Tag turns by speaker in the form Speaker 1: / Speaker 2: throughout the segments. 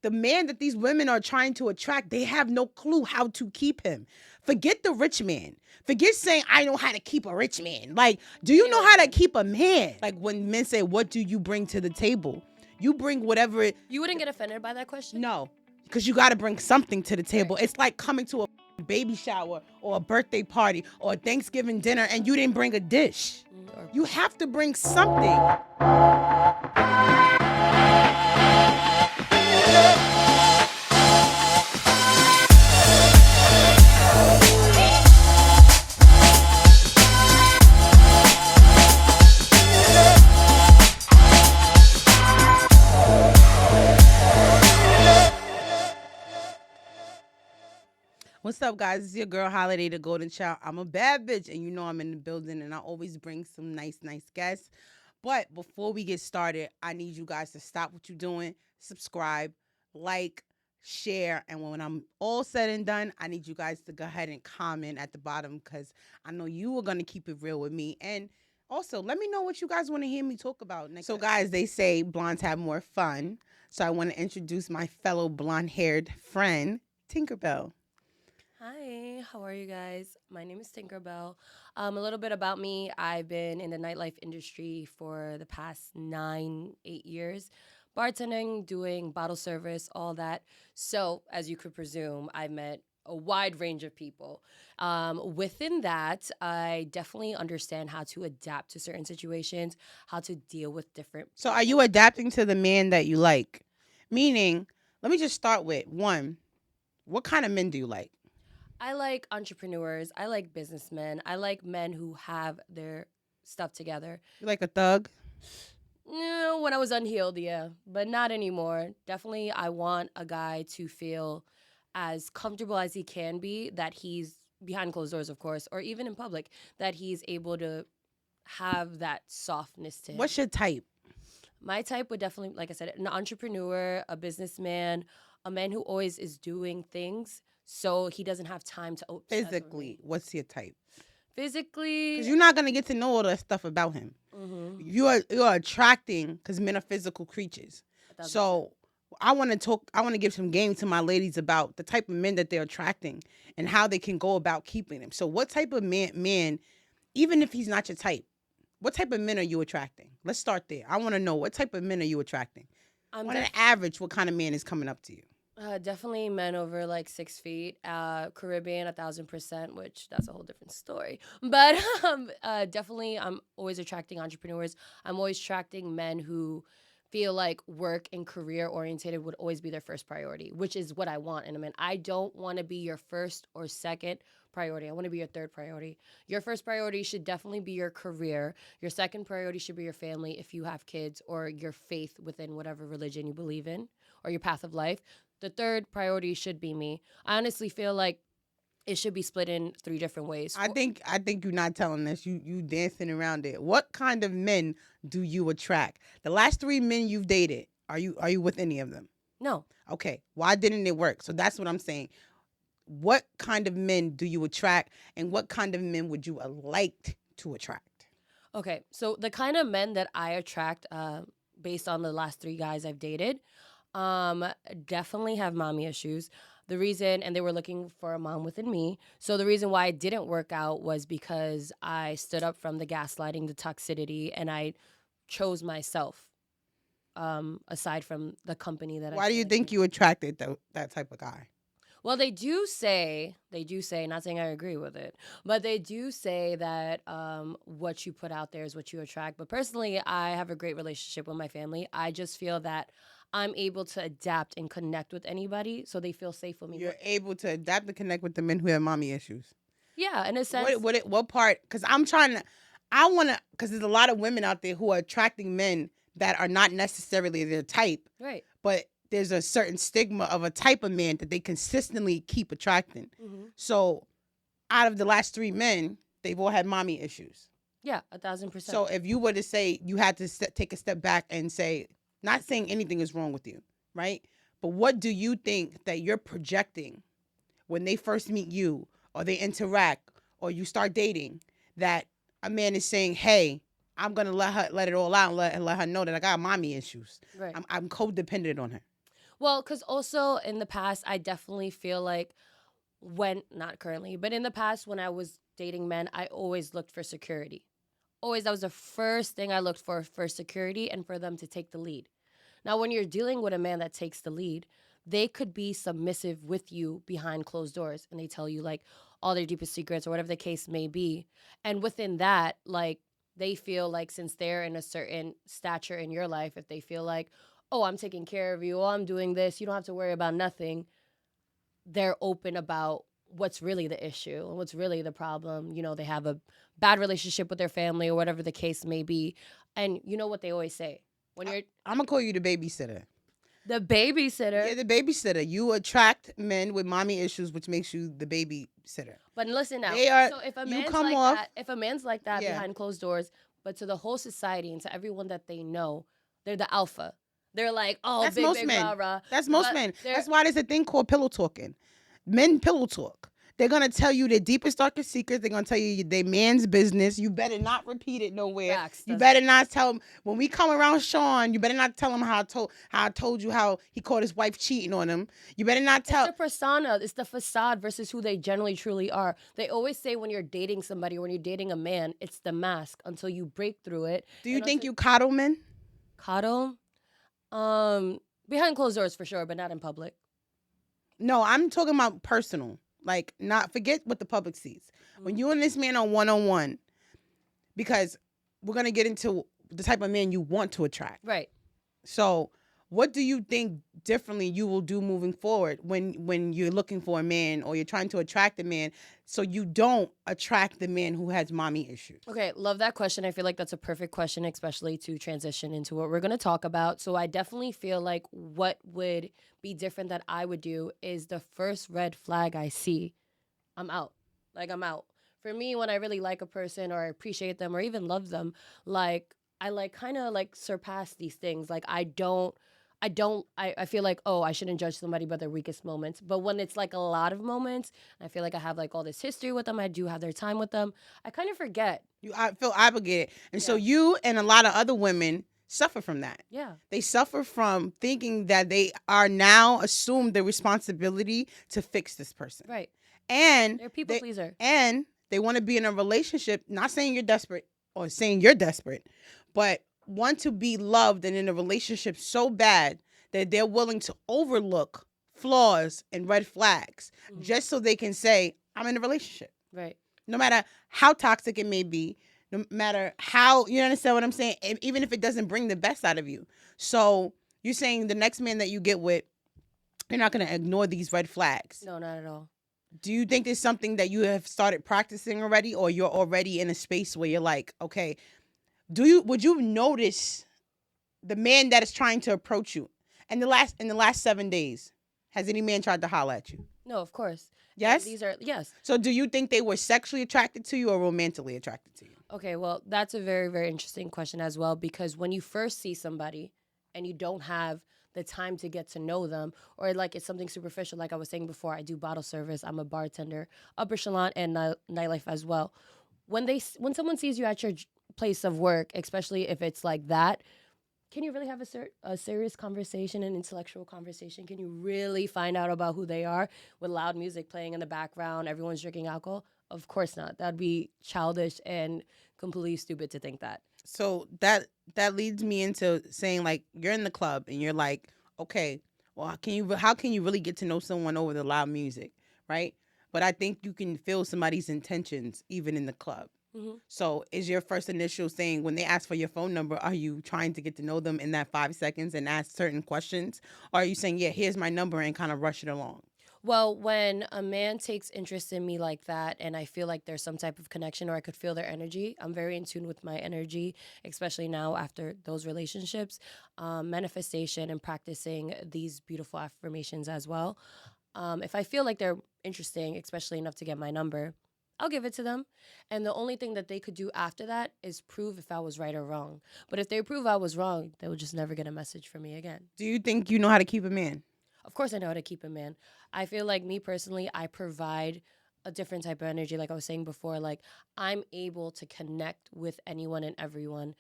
Speaker 1: the man that these women are trying to attract, they have no clue how to keep him. Forget the rich man. Forget saying, I know how to keep a rich man. Like, do you know how to keep a man? Like, when men say, what do you bring to the table? You bring whatever
Speaker 2: You wouldn't get offended by that question?
Speaker 1: No, because you got to bring something to the table. It's like coming to a baby shower or a birthday party or a Thanksgiving dinner and you didn't bring a dish. You have to bring something. What's up, guys? It's your girl, Holiday, the Golden Child. I'm a bad bitch, and you know I'm in the building, and I always bring some nice guests. But before we get started, I need you guys to stop what you're doing, subscribe, like, share, and when I'm all said and done, I need you guys to go ahead and comment at the bottom because I know you are going to keep it real with me. And also, let me know what you guys want to hear me talk about next. So, guys, they say blondes have more fun, so I want to introduce my fellow blonde-haired friend, Tinkerbell.
Speaker 2: Hi, how are you guys? My name is Tinkerbell. A little bit about me. I've been in the nightlife industry for the past 8 years. Bartending, doing bottle service, all that. So, as you could presume, I've met a wide range of people. Within that, I definitely understand how to adapt to certain situations, how to deal with different.
Speaker 1: So are you adapting to the man that you like? Meaning, let me just start with one. What kind of men do you like?
Speaker 2: I like entrepreneurs. I like businessmen. I like men who have their stuff together.
Speaker 1: You like a thug?
Speaker 2: No, when I was unhealed, yeah, but not anymore. Definitely, I want a guy to feel as comfortable as he can be, that he's behind closed doors, of course, or even in public, that he's able to have that softness to him.
Speaker 1: What's your type?
Speaker 2: My type would definitely, like I said, an entrepreneur, a businessman, a man who always is doing things so he doesn't have time to obsess.
Speaker 1: Physically, what's your type?
Speaker 2: Physically,
Speaker 1: because you're not gonna get to know all that stuff about him.
Speaker 2: Mm-hmm.
Speaker 1: You're attracting because men are physical creatures. So I want to give some game to my ladies about the type of men that they're attracting and how they can go about keeping them. So what type of man, even if he's not your type, what type of men are you attracting? Let's start there. I want to know, what type of men are you attracting? On an average, what kind of man is coming up to you?
Speaker 2: Definitely men over like 6 feet, Caribbean 1,000%, which that's a whole different story. But definitely, I'm always attracting entrepreneurs. I'm always attracting men who feel like work and career orientated would always be their first priority, which is what I want in a man. I don't want to be your first or second priority. I want to be your third priority. Your first priority should definitely be your career. Your second priority should be your family if you have kids, or your faith within whatever religion you believe in, or your path of life. The third priority should be me. I honestly feel like it should be split in 3 different ways.
Speaker 1: I think you're not telling us. You dancing around it. What kind of men do you attract? The last 3 men you've dated, are you with any of them?
Speaker 2: No.
Speaker 1: Okay. Why didn't it work? So that's what I'm saying. What kind of men do you attract, and what kind of men would you like to attract?
Speaker 2: Okay. So the kind of men that I attract, based on the last 3 guys I've dated, definitely have mommy issues. The reason, and they were looking for a mom within me. So the reason why it didn't work out was because I stood up from the gaslighting, the toxicity, and I chose myself, aside from the company that
Speaker 1: Why do you think you attracted that type of guy?
Speaker 2: Well, they do say, not saying I agree with it, but they do say that what you put out there is what you attract. But personally, I have a great relationship with my family. I just feel that I'm able to adapt and connect with anybody, so they feel safe with me.
Speaker 1: You're able to adapt and connect with the men who have mommy issues.
Speaker 2: Yeah, in a sense.
Speaker 1: What part? Because because there's a lot of women out there who are attracting men that are not necessarily their type.
Speaker 2: Right.
Speaker 1: But there's a certain stigma of a type of man that they consistently keep attracting.
Speaker 2: Mm-hmm.
Speaker 1: So out of the last 3 men, they've all had mommy issues.
Speaker 2: Yeah, 1,000%.
Speaker 1: So if you were to say, you had to take a step back and say, not saying anything is wrong with you, right? But what do you think that you're projecting when they first meet you, or they interact, or you start dating, that a man is saying, hey, I'm going to let it all out and let her know that I got mommy issues.
Speaker 2: Right.
Speaker 1: I'm codependent on her.
Speaker 2: Well, because also in the past, I definitely feel like not currently, but in the past when I was dating men, I always looked for security. Always, that was the first thing I looked for security and for them to take the lead. Now, when you're dealing with a man that takes the lead, they could be submissive with you behind closed doors and they tell you like all their deepest secrets or whatever the case may be. And within that, like they feel like since they're in a certain stature in your life, if they feel like, oh, I'm taking care of you, oh, I'm doing this, you don't have to worry about nothing, they're open about what's really the issue and what's really the problem. You know, they have a bad relationship with their family or whatever the case may be. And you know what they always say when you're
Speaker 1: I'm gonna call you the babysitter.
Speaker 2: the babysitter.
Speaker 1: You're the babysitter. You attract men with mommy issues, which makes you the babysitter.
Speaker 2: But listen now.
Speaker 1: They are.
Speaker 2: So if a
Speaker 1: You
Speaker 2: man's
Speaker 1: come
Speaker 2: like
Speaker 1: off.
Speaker 2: that, if a man's like that
Speaker 1: Yeah.
Speaker 2: behind closed doors, but to the whole society and to everyone that they know, they're the alpha. They're like, oh,
Speaker 1: That's
Speaker 2: big,
Speaker 1: most
Speaker 2: big,
Speaker 1: men.
Speaker 2: rah, rah.
Speaker 1: That's most
Speaker 2: But
Speaker 1: men.
Speaker 2: they're
Speaker 1: That's why there's a thing called pillow talking. Men pillow talk. They're gonna tell you their deepest, darkest secrets. They're gonna tell you their man's business. You better not repeat it nowhere.
Speaker 2: facts.
Speaker 1: You better not tell him when we come around Sean. You better not tell him how I told you how he caught his wife cheating on him. You better not tell.
Speaker 2: It's the persona, it's the facade versus who they generally truly are. They always say when you're dating somebody or when you're dating a man, it's the mask until you break through it.
Speaker 1: Do you
Speaker 2: And
Speaker 1: think
Speaker 2: until
Speaker 1: you coddle men?
Speaker 2: coddle, behind closed doors for sure, but not in public.
Speaker 1: No, I'm talking about personal. Like, not forget what the public sees. When you and this man are one on one, because we're gonna get into the type of man you want to attract.
Speaker 2: Right.
Speaker 1: So, what do you think differently you will do moving forward when you're looking for a man or you're trying to attract a man, so you don't attract the man who has mommy issues?
Speaker 2: Okay, love that question. I feel like that's a perfect question, especially to transition into what we're going to talk about. So, I definitely feel like what would be different that I would do is the first red flag I see, I'm out. Like, I'm out. For me, when I really like a person or I appreciate them or even love them, like, I like kind of like surpass these things. Like, I feel like, oh, I shouldn't judge somebody by their weakest moments. But when it's like a lot of moments, I feel like I have like all this history with them. I do have their time with them. I kind of forget.
Speaker 1: I feel obligated, and so
Speaker 2: Yeah.
Speaker 1: you and a lot of other women suffer from that.
Speaker 2: Yeah.
Speaker 1: They suffer from thinking that they are now assumed the responsibility to fix this person.
Speaker 2: Right.
Speaker 1: And
Speaker 2: They're a people pleaser.
Speaker 1: and they want to be in a relationship, not saying you're desperate or saying you're desperate, but want to be loved and in a relationship so bad that they're willing to overlook flaws and red flags just so they can say, I'm in a relationship.
Speaker 2: Right.
Speaker 1: No matter how toxic it may be, no matter how, you understand what I'm saying? Even if it doesn't bring the best out of you. So you're saying the next man that you get with, you're not going to ignore these red flags.
Speaker 2: No, not at all.
Speaker 1: Do you think there's something that you have started practicing already, or you're already in a space where you're like, okay, would you notice the man that is trying to approach you in the last 7 days? Has any man tried to holler at you?
Speaker 2: No, of course.
Speaker 1: Yes?
Speaker 2: Yes.
Speaker 1: So do you think they were sexually attracted to you or romantically attracted to you?
Speaker 2: Okay, well, that's a very, very interesting question as well, because when you first see somebody and you don't have the time to get to know them, or like it's something superficial, like I was saying before, I do bottle service, I'm a bartender, upper echelon, and nightlife as well. When someone sees you at your place of work, especially if it's like that, can you really have a serious conversation, an intellectual conversation? Can you really find out about who they are with loud music playing in the background, everyone's drinking alcohol? Of course not. That'd be childish and completely stupid to think that.
Speaker 1: So that leads me into saying, like, you're in the club and you're like, okay, well, how can you really get to know someone over the loud music, right? But I think you can feel somebody's intentions even in the club.
Speaker 2: Mm-hmm.
Speaker 1: So is your first initial saying, when they ask for your phone number, are you trying to get to know them in that 5 seconds and ask certain questions? Or are you saying, yeah, here's my number, and kind of rush it along?
Speaker 2: Well, when a man takes interest in me like that and I feel like there's some type of connection or I could feel their energy, I'm very in tune with my energy, especially now after those relationships, manifestation and practicing these beautiful affirmations as well. If I feel like they're interesting, especially enough to get my number, I'll give it to them. And the only thing that they could do after that is prove if I was right or wrong. But if they prove I was wrong, they will just never get a message from me again.
Speaker 1: Do you think you know how to keep a man?
Speaker 2: Of course, I know how to keep a man. I feel like me personally, I provide a different type of energy. Like I was saying before, like I'm able to connect with anyone and everyone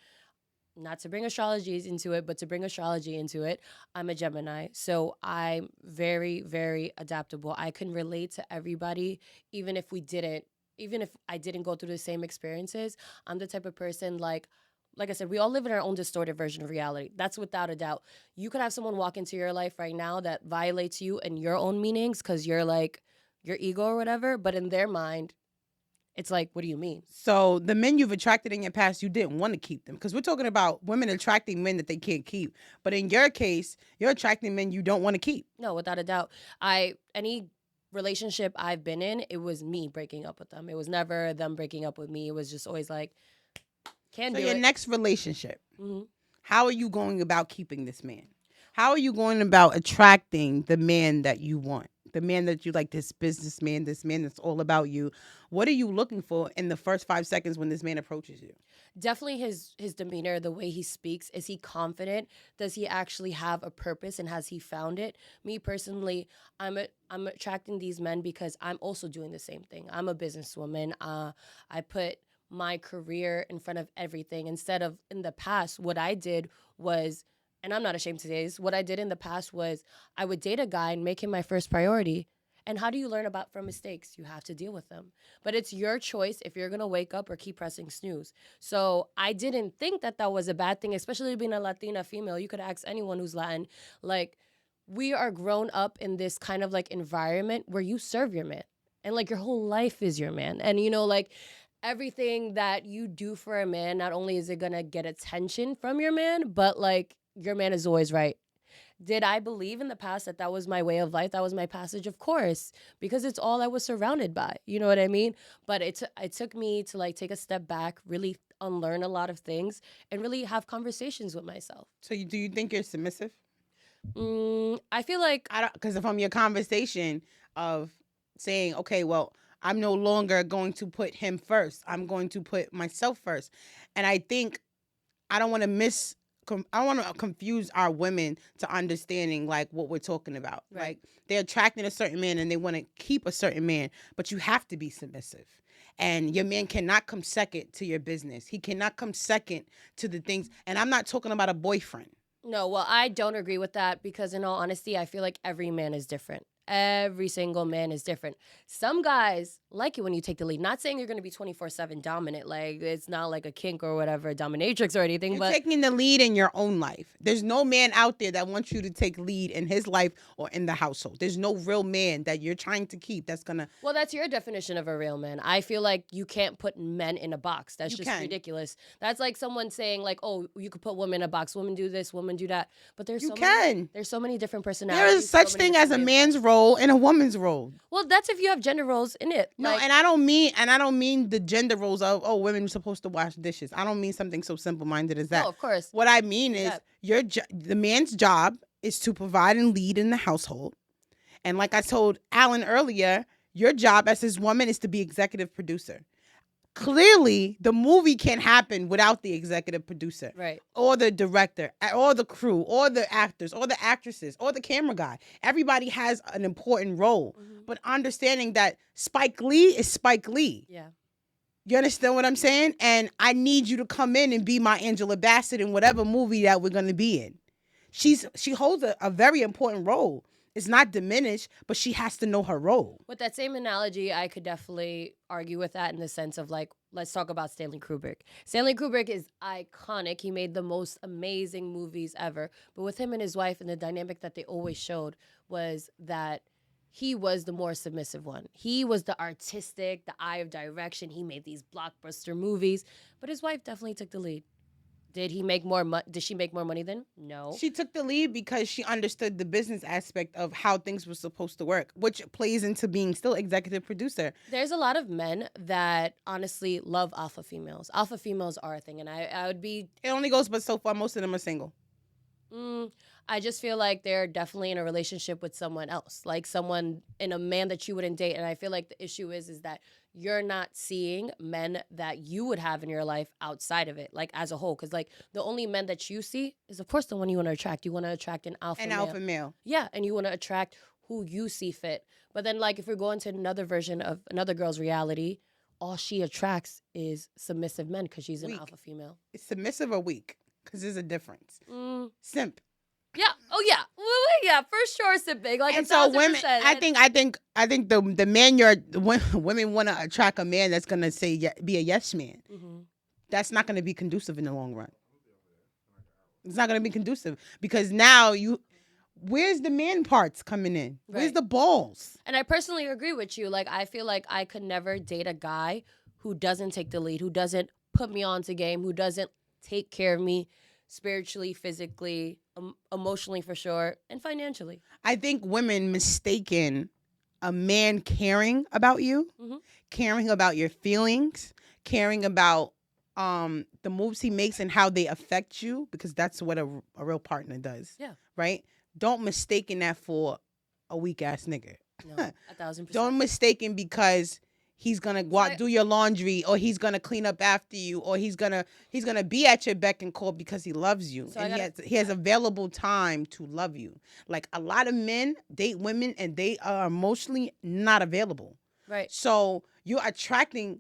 Speaker 2: not to bring astrology into it, but to bring astrology into it, I'm a Gemini. So I'm very, very adaptable. I can relate to everybody, even if we didn't, even if I didn't go through the same experiences. I'm the type of person like I said, we all live in our own distorted version of reality. That's without a doubt. You could have someone walk into your life right now that violates you and your own meanings because you're like your ego or whatever, but in their mind, it's like, what do you mean?
Speaker 1: So the men you've attracted in your past, you didn't want to keep them because we're talking about women attracting men that they can't keep. But in your case, you're attracting men you don't want to keep.
Speaker 2: No, without a doubt. Any relationship I've been in, it was me breaking up with them. It was never them breaking up with me. It was just always like, can't
Speaker 1: So
Speaker 2: do
Speaker 1: your
Speaker 2: it.
Speaker 1: next relationship,
Speaker 2: hmm
Speaker 1: how are you going about keeping this man? How are you going about attracting the man that you want? The man that you like, this man that's all about you. What are you looking for in the first 5 seconds when this man approaches you?
Speaker 2: Definitely his demeanor, the way he speaks. Is he confident? Does he actually have a purpose, and has he found it? Me personally, I'm attracting these men because I'm also doing the same thing. I'm a businesswoman. I put my career in front of everything instead of in the past. What I did was, and I'm not ashamed to say this, what I did in the past was I would date a guy and make him my first priority. And how do you learn about from mistakes? You have to deal with them. But it's your choice if you're gonna wake up or keep pressing snooze. So I didn't think that that was a bad thing, especially being a Latina female. You could ask anyone who's Latin. Like, we are grown up in this kind of like environment where you serve your man. And like your whole life is your man. And like everything that you do for a man, not only is it gonna get attention from your man, but like your man is always right. Did I believe in the past that that was my way of life? That was my passage, of course, because it's all I was surrounded by. You know what I mean? But it took me to like take a step back, really unlearn a lot of things, and really have conversations with myself.
Speaker 1: So do you think you're submissive?
Speaker 2: I feel like
Speaker 1: I don't, because from your conversation of saying, okay, well, I'm no longer going to put him first. I'm going to put myself first. And I think I don't want to I want to confuse our women to understanding like what we're talking about.
Speaker 2: Right.
Speaker 1: Like they're attracting a certain man and they want to keep a certain man, but you have to be submissive. And your man cannot come second to your business. He cannot come second to the things. And I'm not talking about a boyfriend.
Speaker 2: no, well, I don't agree with that because, in all honesty, I feel like every man is different. Every single man is different. Some guys like it when you take the lead. Not saying you're going to be 24/7 dominant. Like, it's not like a kink or whatever, dominatrix or anything,
Speaker 1: You're
Speaker 2: but
Speaker 1: taking the lead in your own life. There's no man out there that wants you to take lead in his life or in the household. There's no real man that you're trying to keep that's going to.
Speaker 2: well, that's your definition of a real man. I feel like you can't put men in a box. That's
Speaker 1: You
Speaker 2: just
Speaker 1: can.
Speaker 2: ridiculous. That's like someone saying like, "Oh, you could put women in a box. Women do this, women do that." But
Speaker 1: You can.
Speaker 2: there's so many different
Speaker 1: There
Speaker 2: personalities.
Speaker 1: is such
Speaker 2: so many
Speaker 1: thing as a
Speaker 2: different ways
Speaker 1: man's role and a woman's role.
Speaker 2: well, that's if you have gender roles in it.
Speaker 1: No,
Speaker 2: Like,
Speaker 1: and I don't mean the gender roles of women are supposed to wash dishes. I don't mean something so simple minded as that.
Speaker 2: no, of course.
Speaker 1: What I mean is
Speaker 2: Yeah.
Speaker 1: the man's job is to provide and lead in the household. And like I told Alan earlier, your job as his woman is to be executive producer. Clearly, the movie can't happen without the executive producer.
Speaker 2: Right.
Speaker 1: Or the director, or the crew, or the actors, or the actresses, or the camera guy. Everybody has an important role. But understanding that Spike Lee is Spike Lee.
Speaker 2: Yeah.
Speaker 1: You understand what I'm saying? And I need you to come in and be my Angela Bassett in whatever movie that we're going to be in. She holds a very important role. It's not diminished, but she has to know her role.
Speaker 2: With that same analogy, I could definitely argue with that in the sense of like, let's talk about Stanley Kubrick. Stanley Kubrick is iconic. He made the most amazing movies ever. But with him and his wife, and the dynamic that they always showed was that he was the more submissive one. He was the artistic, the eye of direction. He made these blockbuster movies, but his wife definitely took the lead. Did he make more? Did she make more money than? No.
Speaker 1: She took the lead because she understood the business aspect of how things were supposed to work, which plays into being still executive producer.
Speaker 2: There's a lot of men that honestly love alpha females. Alpha females are a thing, and I would be.
Speaker 1: It only goes but so far. Most of them are single.
Speaker 2: I just feel like they're definitely in a relationship with someone else, like someone in a man that you wouldn't date. And I feel like the issue is that you're not seeing men that you would have in your life outside of it, like as a whole. Because like the only men that you see is, of course, the one you want to attract. You want to attract an alpha male.
Speaker 1: Alpha male.
Speaker 2: Yeah, and you want to attract who you see fit. But then like if we're going to another version of another girl's reality, all she attracts is submissive men because she's an alpha female.
Speaker 1: It's submissive or weak? because there's a difference.
Speaker 2: Mm,
Speaker 1: Simp.
Speaker 2: yeah. Oh yeah. Yeah. For sure, sipping. Like
Speaker 1: And
Speaker 2: a
Speaker 1: so
Speaker 2: thousand
Speaker 1: women,
Speaker 2: percent.
Speaker 1: I think the man women want to attract a man that's gonna say be a yes man.
Speaker 2: Mm-hmm.
Speaker 1: That's not gonna be conducive in the long run. It's not gonna be conducive because now where's the man parts coming in? Where's
Speaker 2: Right.
Speaker 1: the balls?
Speaker 2: And I personally agree with you. Like, I feel like I could never date a guy who doesn't take the lead, who doesn't put me onto game, who doesn't take care of me spiritually, physically, emotionally for sure, and financially.
Speaker 1: I think women mistaken a man caring about you,
Speaker 2: Mm-hmm.
Speaker 1: caring about your feelings, caring about the moves he makes and how they affect you, because that's what a real partner does.
Speaker 2: Yeah.
Speaker 1: Right? Don't mistaken that for a weak ass nigga.
Speaker 2: No, 1,000%.
Speaker 1: Don't mistaken because he's gonna go out do your laundry, or he's gonna clean up after you, or he's gonna be at your beck and call because he loves you,
Speaker 2: So
Speaker 1: and he has available time to love you. Like a lot of men date women and they are emotionally not available.
Speaker 2: Right.
Speaker 1: So you're attracting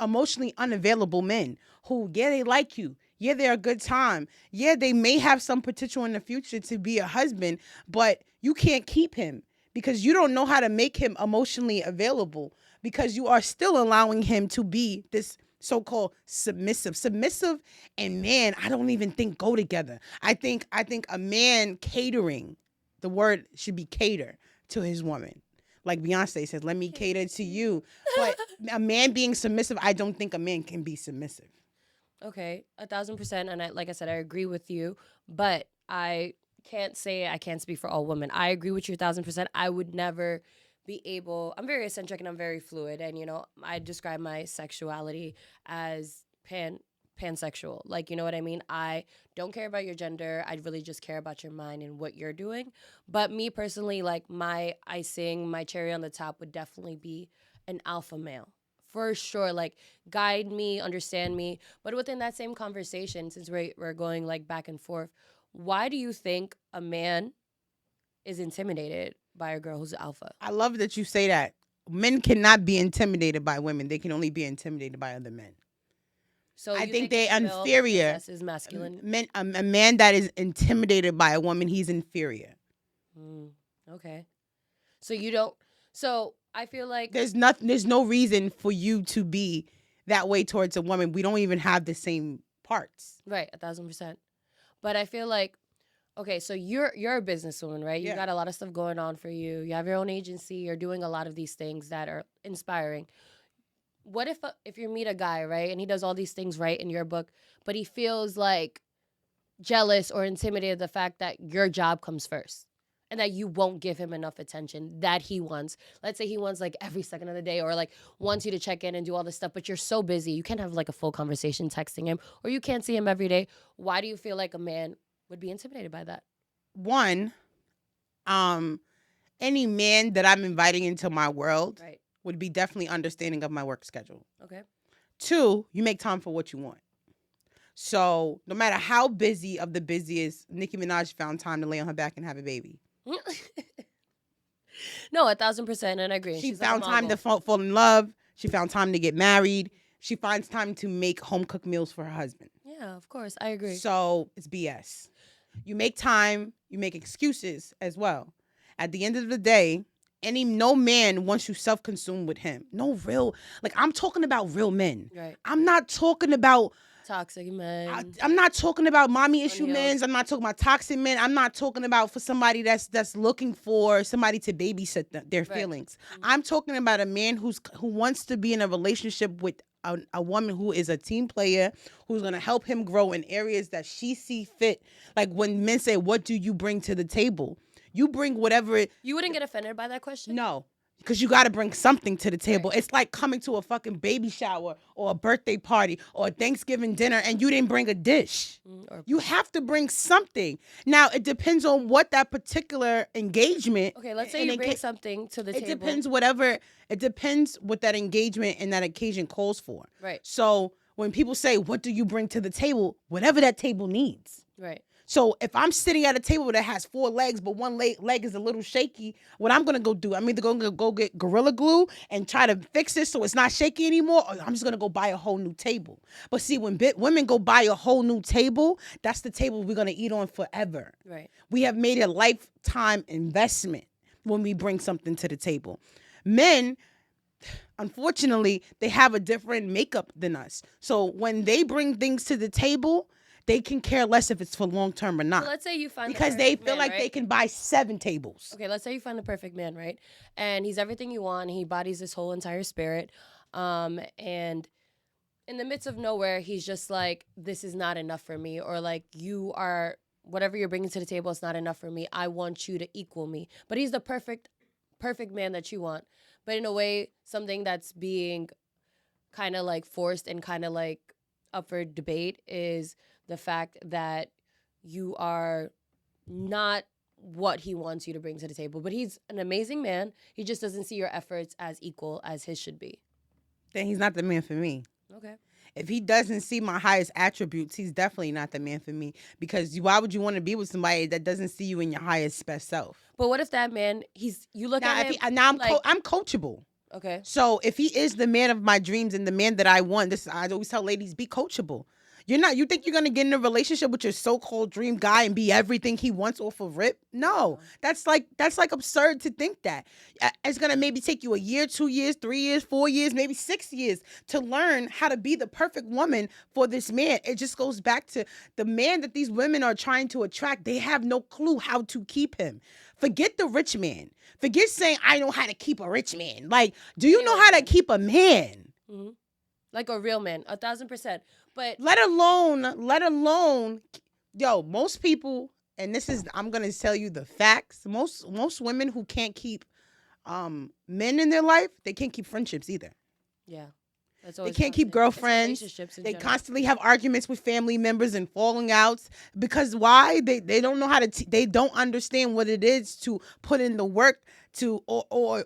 Speaker 1: emotionally unavailable men who, yeah, they like you. Yeah, they're a good time. Yeah, they may have some potential in the future to be a husband, but you can't keep him because you don't know how to make him emotionally available, because you are still allowing him to be this so-called submissive. Submissive and man, I don't even think go together. I think a man catering, the word should be cater to his woman. Like Beyonce says, let me cater to you. But a man being submissive, I don't think a man can be submissive.
Speaker 2: Okay, 1,000%. And like I said, I agree with you, but I can't speak for all women. I agree with you 1,000%. I would never be able. I'm very eccentric and I'm very fluid, and I describe my sexuality as pansexual. Like, you know what I mean? I don't care about your gender. I really just care about your mind and what you're doing. But me personally, like my icing, my cherry on the top would definitely be an alpha male. For sure, like guide me, understand me. But within that same conversation, since we're going like back and forth, why do you think a man is intimidated by a girl who's alpha?
Speaker 1: I love that you say that. Men cannot be intimidated by women. They can only be intimidated by other men.
Speaker 2: So
Speaker 1: I
Speaker 2: you
Speaker 1: think
Speaker 2: the
Speaker 1: they're
Speaker 2: female
Speaker 1: inferior.
Speaker 2: possesses masculine.
Speaker 1: A man that is intimidated by a woman, he's inferior.
Speaker 2: Okay. So you don't. So I feel like
Speaker 1: There's no reason for you to be that way towards a woman. We don't even have the same parts.
Speaker 2: right, 1,000%. But I feel like, okay, so you're a businesswoman, right? You
Speaker 1: Yeah.
Speaker 2: got a lot of stuff going on for you. You have your own agency. You're doing a lot of these things that are inspiring. What if you meet a guy, right, and he does all these things right in your book, but he feels like jealous or intimidated the fact that your job comes first and that you won't give him enough attention that he wants. Let's say he wants like every second of the day, or like wants you to check in and do all this stuff, but you're so busy you can't have like a full conversation texting him, or you can't see him every day. Why do you feel like a man would be intimidated by that?
Speaker 1: One, any man that I'm inviting into my world
Speaker 2: Right.
Speaker 1: would be definitely understanding of my work schedule.
Speaker 2: Okay.
Speaker 1: Two, you make time for what you want. So no matter how busy of the busiest, Nicki Minaj found time to lay on her back and have a baby.
Speaker 2: No, 1,000%, and I agree.
Speaker 1: She
Speaker 2: She's like a
Speaker 1: found time to
Speaker 2: Mongol.
Speaker 1: fall in love. She found time to get married. She finds time to make home cooked meals for her husband.
Speaker 2: Yeah, of course, I agree.
Speaker 1: So it's BS. You make time, you make excuses as well. At the end of the day, no man wants you self-consumed with him. No real, like I'm talking about real men.
Speaker 2: Right.
Speaker 1: I'm not talking about
Speaker 2: Toxic men.
Speaker 1: I'm not talking about mommy issue
Speaker 2: Unhealed.
Speaker 1: men. I'm not talking about toxic men. I'm not talking about for somebody that's looking for somebody to babysit their
Speaker 2: Right.
Speaker 1: feelings. I'm talking about a man who wants to be in a relationship with a woman who is a team player, who's going to help him grow in areas that she see fit. Like when men say, what do you bring to the table? You bring whatever.
Speaker 2: You wouldn't get offended by that question?
Speaker 1: No. Because you got to bring something to the table. Right. It's like coming to a fucking baby shower or a birthday party or a Thanksgiving dinner and you didn't bring a dish. You have to bring something. Now, it depends on what that particular engagement.
Speaker 2: Okay, let's say you bring something to the table.
Speaker 1: It depends what that engagement and that occasion calls for.
Speaker 2: Right.
Speaker 1: So when people say, what do you bring to the table? Whatever that table needs.
Speaker 2: Right.
Speaker 1: So if I'm sitting at a table that has 4 legs, but one leg is a little shaky, what I'm gonna go do, I'm either gonna go get Gorilla Glue and try to fix it so it's not shaky anymore, or I'm just gonna go buy a whole new table. But see, when women go buy a whole new table, that's the table we're gonna eat on forever.
Speaker 2: Right.
Speaker 1: We have made a lifetime investment when we bring something to the table. Men, unfortunately, they have a different makeup than us. So when they bring things to the table, they can care less if it's for long term or not.
Speaker 2: So let's say you find
Speaker 1: because
Speaker 2: the
Speaker 1: they
Speaker 2: perfect
Speaker 1: feel
Speaker 2: man,
Speaker 1: like
Speaker 2: right?
Speaker 1: they can buy 7 tables.
Speaker 2: Okay, let's say you find the perfect man, right? And he's everything you want. He embodies this whole entire spirit. And in the midst of nowhere, he's just like, this is not enough for me. Or like, you are, whatever you're bringing to the table is not enough for me. I want you to equal me. But he's the perfect man that you want. But in a way, something that's being kind of like forced and kind of like up for debate is the fact that you are not what he wants you to bring to the table. But he's an amazing man. He just doesn't see your efforts as equal as his should be.
Speaker 1: Then he's not the man for me.
Speaker 2: Okay.
Speaker 1: If he doesn't see my highest attributes, he's definitely not the man for me. Because why would you want to be with somebody that doesn't see you in your highest best self?
Speaker 2: But what if that man, you look
Speaker 1: Now,
Speaker 2: at
Speaker 1: if
Speaker 2: him,
Speaker 1: I'm coachable.
Speaker 2: Okay.
Speaker 1: So if he is the man of my dreams and the man that I want, I always tell ladies, be coachable. You think you're gonna get in a relationship with your so-called dream guy and be everything he wants off of rip? No. That's like absurd to think that. It's gonna maybe take you a year, 2 years, 3 years, 4 years, maybe 6 years to learn how to be the perfect woman for this man. It just goes back to the man that these women are trying to attract. They have no clue how to keep him. Forget the rich man. Forget saying I know how to keep a rich man. Like, do you know how to keep a man?
Speaker 2: Mm-hmm. Like a real man, 1,000%. But
Speaker 1: let alone, most people, and this is, I'm gonna tell you the facts. Most women who can't keep men in their life, they can't keep friendships either.
Speaker 2: Yeah.
Speaker 1: They can't keep girlfriends. They constantly have arguments with family members and falling outs because why? They don't know how to. They don't understand what it is to put in the work to or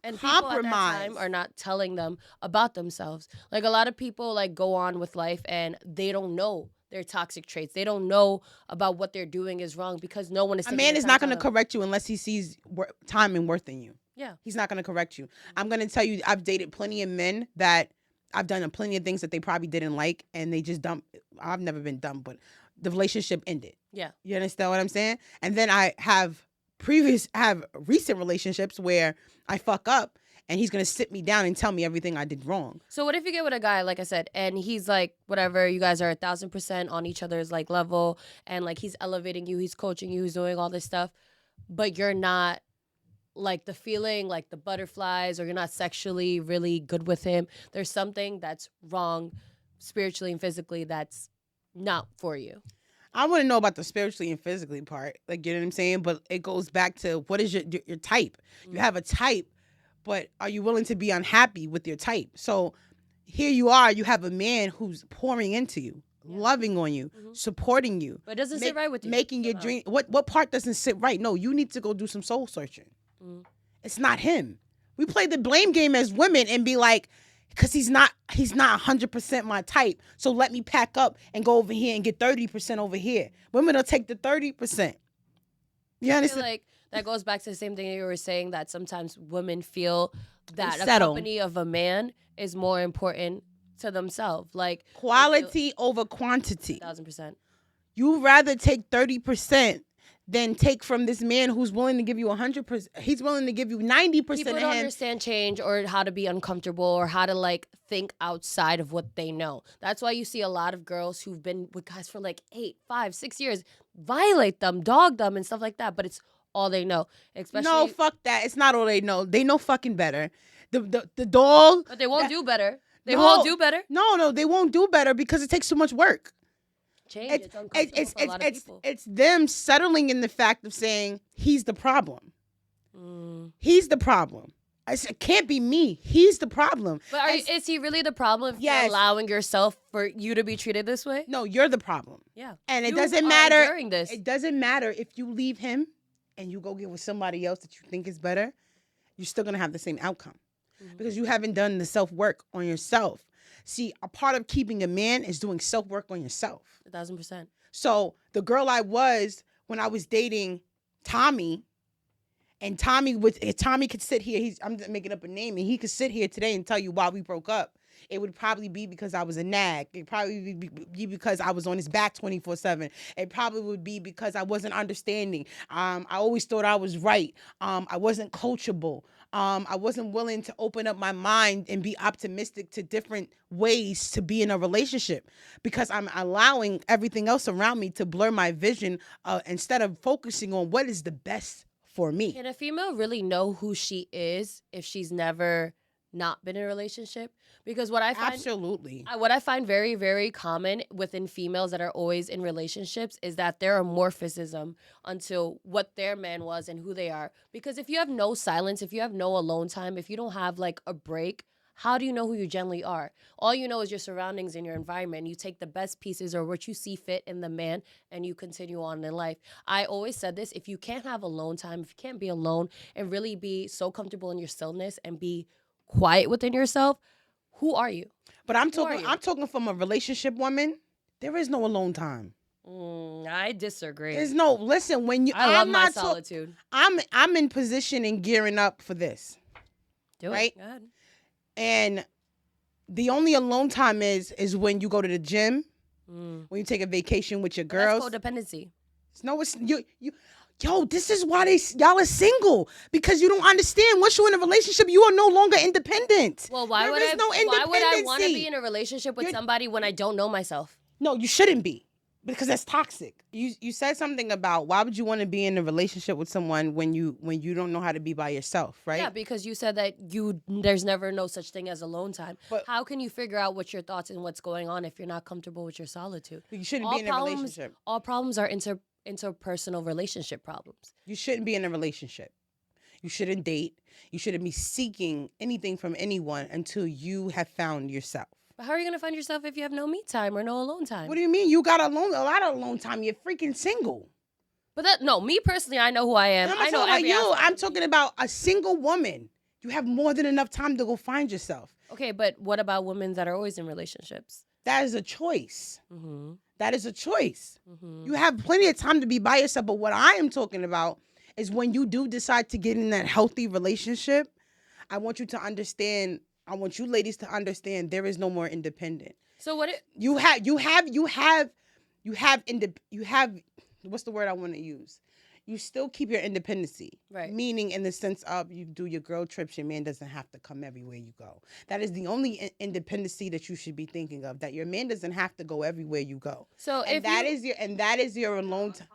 Speaker 2: and
Speaker 1: compromise.
Speaker 2: People at that time are not telling them about themselves. Like a lot of people like go on with life and they don't know their toxic traits. They don't know about what they're doing is wrong because no one is.
Speaker 1: A man is not going to correct you unless he sees time and worth in you.
Speaker 2: Yeah.
Speaker 1: He's not going to correct you. I'm going to tell you, I've dated plenty of men that I've done plenty of things that they probably didn't like, and they just dump. I've never been dumb, but the relationship ended.
Speaker 2: Yeah.
Speaker 1: You understand what I'm saying? And then I have recent relationships where I fuck up and he's going to sit me down and tell me everything I did wrong.
Speaker 2: So what if you get with a guy, like I said, and he's like, whatever, you guys are 1,000% on each other's like level, and like he's elevating you, he's coaching you, he's doing all this stuff, but you're not like the feeling, like the butterflies, or you're not sexually really good with him. There's something that's wrong spiritually and physically that's not for you.
Speaker 1: I wouldn't know about the spiritually and physically part, like, you know what I'm saying? But it goes back to what is your type? Mm-hmm. You have a type, but are you willing to be unhappy with your type? So here you are, you have a man who's pouring into you, loving on you, supporting you.
Speaker 2: But it doesn't sit right with you.
Speaker 1: Making your dream. What part doesn't sit right? No, you need to go do some soul searching. Mm-hmm. It's not him. We play the blame game as women and be like, because he's not 100% my type. So let me pack up and go over here and get 30% over here. Women will take the 30%. You understand?
Speaker 2: I feel like that goes back to the same thing you were saying, that sometimes women feel that a company of a man is more important to themselves. Like
Speaker 1: quality over quantity.
Speaker 2: 1,000%.
Speaker 1: You rather take 30% than take from this man who's willing to give you 100%. He's willing to give you 90%.
Speaker 2: People don't understand change or how to be uncomfortable or how to like think outside of what they know. That's why you see a lot of girls who've been with guys for like 8, 5, 6 years violate them, dog them, and stuff like that. But it's all they know. Especially
Speaker 1: no, fuck that. It's not all they know. They know fucking better. The dog.
Speaker 2: But they won't do better. They won't do better.
Speaker 1: No, they won't do better because it takes too much work.
Speaker 2: Change. It's uncomfortable for a lot of people.
Speaker 1: It's them settling in the fact of saying he's the problem. He's the problem. It can't be me. He's the problem.
Speaker 2: But is he really the problem if you're allowing yourself for you to be treated this way?
Speaker 1: No, you're the problem.
Speaker 2: Yeah.
Speaker 1: And it doesn't matter. During this. It doesn't matter if you leave him and you go get with somebody else that you think is better. You're still going to have the same outcome. Because you haven't done the self-work on yourself. See, a part of keeping a man is doing self-work on yourself.
Speaker 2: 1,000%.
Speaker 1: So the girl I was when I was dating Tommy, and Tommy could sit here. I'm just making up a name, and he could sit here today and tell you why we broke up. It would probably be because I was a nag. It probably be because I was on his back 24/7. It probably would be because I wasn't understanding. I always thought I was right. I wasn't coachable. I wasn't willing to open up my mind and be optimistic to different ways to be in a relationship because I'm allowing everything else around me to blur my vision instead of focusing on what is the best for me.
Speaker 2: Can a female really know who she is if she's never not been in a relationship? Because
Speaker 1: Absolutely.
Speaker 2: what I find very, very common within females that are always in relationships is that their amorphism until what their man was and who they are. Because if you have no silence, if you have no alone time, if you don't have like a break, how do you know who you generally are? All you know is your surroundings and your environment. You take the best pieces or what you see fit in the man and you continue on in life. I always said this, if you can't have alone time, if you can't be alone and really be so comfortable in your stillness and be quiet within yourself, who are you?
Speaker 1: But I'm talking from a relationship woman. There is no alone time.
Speaker 2: I disagree.
Speaker 1: There's no listen when you.
Speaker 2: I love my solitude.
Speaker 1: I'm in position and gearing up for this.
Speaker 2: Do
Speaker 1: right?
Speaker 2: it. Go ahead.
Speaker 1: And the only alone time is when you go to the gym, when you take a vacation with your girls.
Speaker 2: That's codependency.
Speaker 1: No, it's you. Yo, this is why y'all are single because you don't understand. Once you're in a relationship, you are no longer independent.
Speaker 2: Well, why would I want to be in a relationship with somebody when I don't know myself?
Speaker 1: No, you shouldn't be because that's toxic. You said something about why would you want to be in a relationship with someone when you don't know how to be by yourself, right?
Speaker 2: Yeah, because you said that there's never no such thing as alone time. But how can you figure out what your thoughts and what's going on if you're not comfortable with your solitude?
Speaker 1: You shouldn't be in a relationship.
Speaker 2: All problems are interpersonal relationship problems.
Speaker 1: You shouldn't be in a relationship. You shouldn't date. You shouldn't be seeking anything from anyone until you have found yourself.
Speaker 2: But how are you going to find yourself if you have no me time or no alone time?
Speaker 1: What do you mean? You got a lot of alone time. You're freaking single.
Speaker 2: But me personally, I know who I am. I know
Speaker 1: about you. I'm talking about a single woman. You have more than enough time to go find yourself.
Speaker 2: Okay, but what about women that are always in relationships?
Speaker 1: That is a choice.
Speaker 2: Mm-hmm.
Speaker 1: That is a choice.
Speaker 2: Mm-hmm.
Speaker 1: You have plenty of time to be by yourself. But what I am talking about is when you do decide to get in that healthy relationship, I want you to understand. I want you ladies to understand there is no more independent.
Speaker 2: So what
Speaker 1: you have what's the word I want to use? You still keep your independency.
Speaker 2: Right.
Speaker 1: Meaning in the sense of you do your girl trips, your man doesn't have to come everywhere you go. That is the only independency that you should be thinking of, that your man doesn't have to go everywhere you go.
Speaker 2: So
Speaker 1: that is your alone time.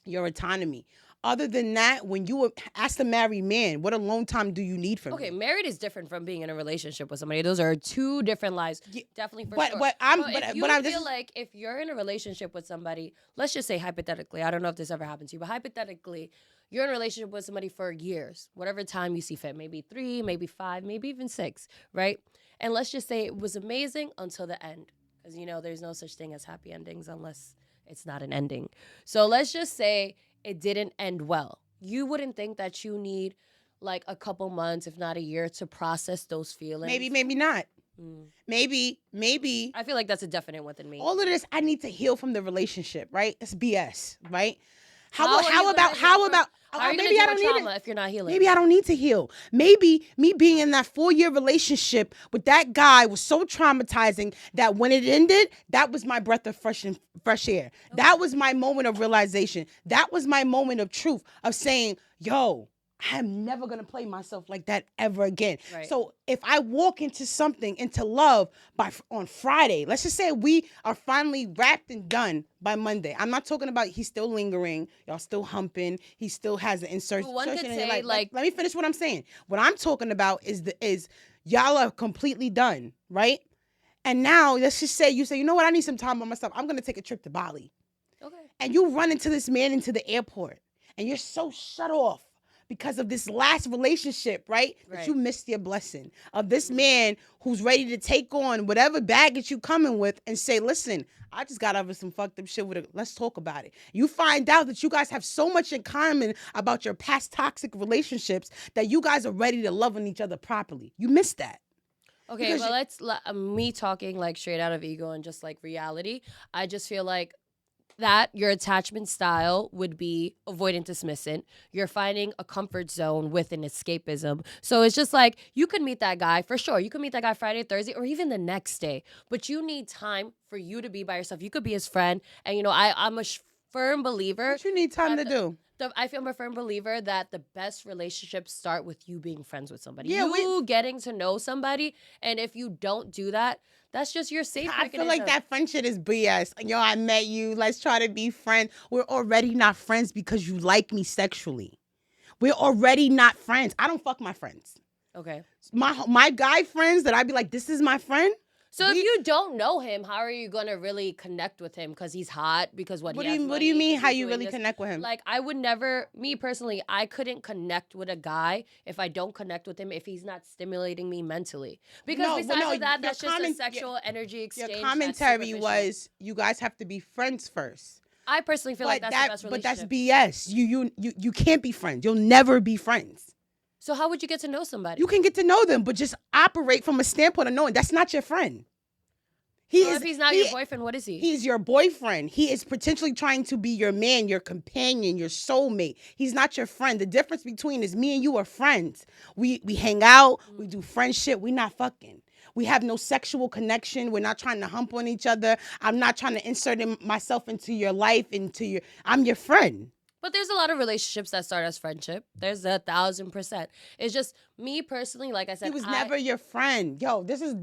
Speaker 1: Your autonomy. Other than that, when you ask a married man, what alone time do you need from me?
Speaker 2: Okay, married is different from being in a relationship with somebody. Those are two different lives. Yeah, definitely for sure. But I feel like if you're in a relationship with somebody, let's just say hypothetically, I don't know if this ever happened to you, but hypothetically, you're in a relationship with somebody for years, whatever time you see fit, maybe 3, maybe 5, maybe even 6, right? And let's just say it was amazing until the end. Because, there's no such thing as happy endings unless it's not an ending. So let's just say it didn't end well. You wouldn't think that you need like a couple months, if not a year, to process those feelings?
Speaker 1: Maybe not. Maybe.
Speaker 2: I feel like that's a definite within me.
Speaker 1: All of this, I need to heal from the relationship, right? It's BS, right? How about
Speaker 2: maybe I don't need trauma if you're not healing?
Speaker 1: Maybe I don't need to heal. Maybe me being in that 4-year relationship with that guy was so traumatizing that when it ended, that was my breath of fresh air. Okay. That was my moment of realization. That was my moment of truth of saying, yo, I'm never going to play myself like that ever again. Right. So if I walk into love on Friday, let's just say we are finally wrapped and done by Monday. I'm not talking about he's still lingering. Y'all still humping. He still has an insertion.
Speaker 2: One could say
Speaker 1: let me finish what I'm saying. What I'm talking about is y'all are completely done, right? And now let's just say you say, you know what? I need some time by myself. I'm going to take a trip to Bali. Okay. And you run into this man into the airport and you're so shut off because of this last relationship, right? That you missed your blessing of this man who's ready to take on whatever baggage you coming with and say, listen, I just got over some fucked up shit with it. Let's talk about it. You find out that you guys have so much in common about your past toxic relationships that you guys are ready to love on each other properly. You missed that.
Speaker 2: Okay, well, me talking like straight out of ego and just like reality. I just feel like that your attachment style would be avoidant dismissant. You're finding a comfort zone with an escapism. So it's just like you could meet that guy for sure. You could meet that guy Friday, Thursday, or even the next day. But you need time for you to be by yourself. You could be his friend. And I'm a firm believer.
Speaker 1: What you need time to
Speaker 2: that
Speaker 1: do?
Speaker 2: I feel I'm a firm believer that the best relationships start with you being friends with somebody.
Speaker 1: Yeah,
Speaker 2: you getting to know somebody. And if you don't do that, that's just your safe
Speaker 1: I feel
Speaker 2: mechanism.
Speaker 1: like that friend shit is BS. Yo, I met you. Let's try to be friends. We're already not friends because you like me sexually. We're already not friends. I don't fuck my friends.
Speaker 2: Okay.
Speaker 1: My guy friends that I'd be like, this is my friend.
Speaker 2: So if you don't know him, how are you gonna really connect with him? Because he's hot. Because
Speaker 1: What do you mean? How you really connect with him?
Speaker 2: Like I would never, me personally, I couldn't connect with a guy if I don't connect with him if he's not stimulating me mentally. Because besides that, that's just a sexual energy exchange.
Speaker 1: Your commentary was you guys have to be friends first.
Speaker 2: I personally feel like that's the best relationship.
Speaker 1: But that's BS. You can't be friends. You'll never be friends.
Speaker 2: So how would you get to know somebody?
Speaker 1: You can get to know them, but just operate from a standpoint of knowing that's not your friend.
Speaker 2: If he's not your boyfriend, what is he?
Speaker 1: He's your boyfriend. He is potentially trying to be your man, your companion, your soulmate. He's not your friend. The difference between is me and you are friends. We hang out. We do friendship. We not fucking. We have no sexual connection. We're not trying to hump on each other. I'm not trying to insert myself into your life, I'm your friend.
Speaker 2: But there's a lot of relationships that start as friendship. There's 1,000%. It's just me personally, like I said,
Speaker 1: he was never your friend. Yo, this is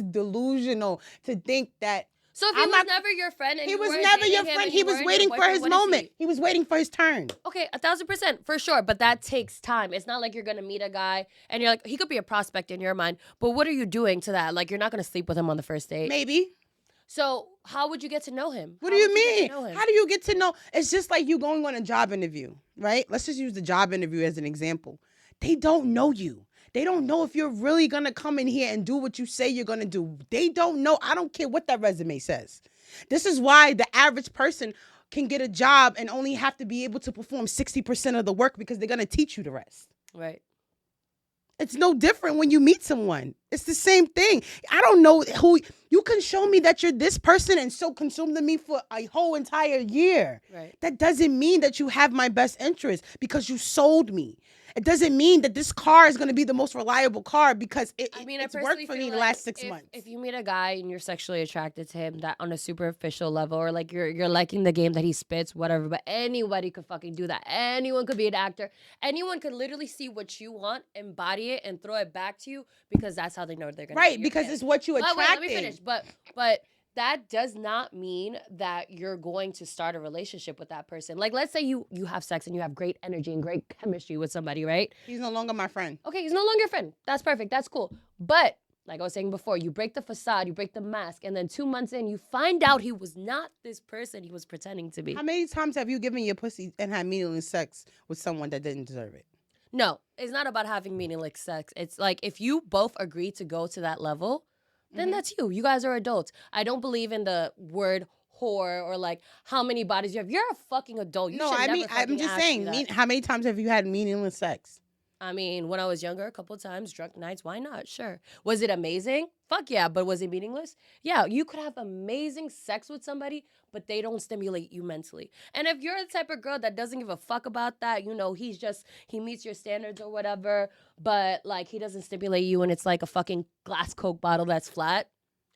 Speaker 1: delusional to think that.
Speaker 2: So if he was never your friend, and
Speaker 1: he was never your friend. He was waiting for his moment. He was waiting for his turn.
Speaker 2: Okay, 1,000% for sure. But that takes time. It's not like you're gonna meet a guy and you're like, he could be a prospect in your mind. But what are you doing to that? Like, you're not gonna sleep with him on the first date.
Speaker 1: Maybe.
Speaker 2: So how would you get to know him?
Speaker 1: What do you mean? How do you get to know? It's just like you going on a job interview, right? Let's just use the job interview as an example. They don't know you. They don't know if you're really going to come in here and do what you say you're going to do. They don't know. I don't care what that resume says. This is why the average person can get a job and only have to be able to perform 60% of the work because they're going to teach you the rest.
Speaker 2: Right.
Speaker 1: It's no different when you meet someone. It's the same thing. I don't know who you can show me that you're this person and so consumed in me for a whole entire year.
Speaker 2: Right.
Speaker 1: That doesn't mean that you have my best interest because you sold me. It doesn't mean that this car is going to be the most reliable car because it's worked for me the last 6 months.
Speaker 2: If you meet a guy and you're sexually attracted to him, that on a superficial level, or like you're liking the game that he spits, whatever, but anybody could fucking do that. Anyone could be an actor. Anyone could literally see what you want, embody it, and throw it back to you because that's how they know they're going to
Speaker 1: Right, because it's what you attracted.
Speaker 2: Wait, let me finish. But that does not mean that you're going to start a relationship with that person. Like, let's say you have sex and you have great energy and great chemistry with somebody, right?
Speaker 1: He's no longer my friend.
Speaker 2: Okay, he's no longer your friend. That's perfect. That's cool. But like I was saying before, you break the facade, you break the mask, and then 2 months in, you find out he was not this person he was pretending to be.
Speaker 1: How many times have you given your pussy and had meaningless sex with someone that didn't deserve it?
Speaker 2: No, it's not about having meaningless sex. It's like if you both agree to go to that level, then that's you. You guys are adults. I don't believe in the word whore or like how many bodies you have. You're a fucking adult.
Speaker 1: I'm just saying, how many times have you had meaningless sex?
Speaker 2: I mean, when I was younger, a couple of times, drunk nights, why not? Sure. Was it amazing? Fuck yeah. But was it meaningless? Yeah, you could have amazing sex with somebody, but they don't stimulate you mentally. And if you're the type of girl that doesn't give a fuck about that, he meets your standards or whatever, but like he doesn't stimulate you and it's like a fucking glass Coke bottle that's flat,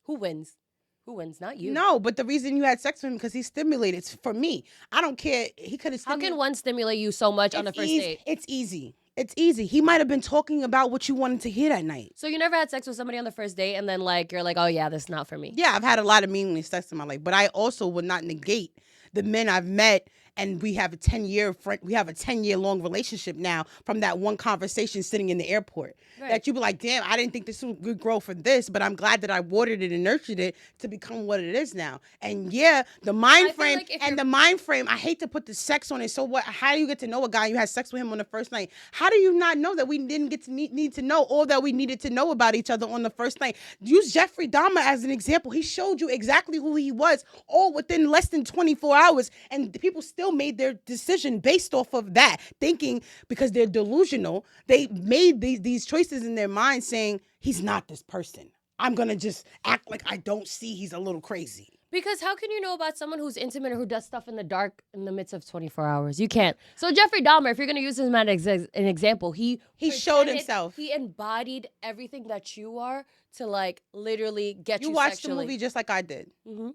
Speaker 2: who wins? Who wins? Not you.
Speaker 1: No, but the reason you had sex with him because he stimulated. It's for me. I don't care. He could have.
Speaker 2: How can one stimulate you so much on the first date?
Speaker 1: It's easy. It's easy. He might have been talking about what you wanted to hear that night.
Speaker 2: So you never had sex with somebody on the first date and then like you're like, oh yeah, this is not for me.
Speaker 1: Yeah, I've had a lot of meaningless sex in my life, but I also would not negate the men I've met, and we have a 10-year long relationship now from that one conversation sitting in the airport. Right. That you be like, damn, I didn't think this would grow for this, but I'm glad that I watered it and nurtured it to become what it is now. And yeah, the mind frame, I hate to put the sex on it. So what? How do you get to know a guy? You had sex with him on the first night. How do you not know that we didn't get to need to know all that we needed to know about each other on the first night? Use Jeffrey Dahmer as an example. He showed you exactly who he was all within less than 24 hours, and people still made their decision based off of that, thinking because they're delusional, they made these choices in their mind saying, he's not this person. I'm going to just act like I don't see he's a little crazy.
Speaker 2: Because how can you know about someone who's intimate or who does stuff in the dark in the midst of 24 hours? You can't. So Jeffrey Dahmer, if you're gonna use him as an example,
Speaker 1: He showed himself.
Speaker 2: He embodied everything that you are to like literally get you
Speaker 1: watched
Speaker 2: sexually.
Speaker 1: the movie just like I did.
Speaker 2: Mm-hmm.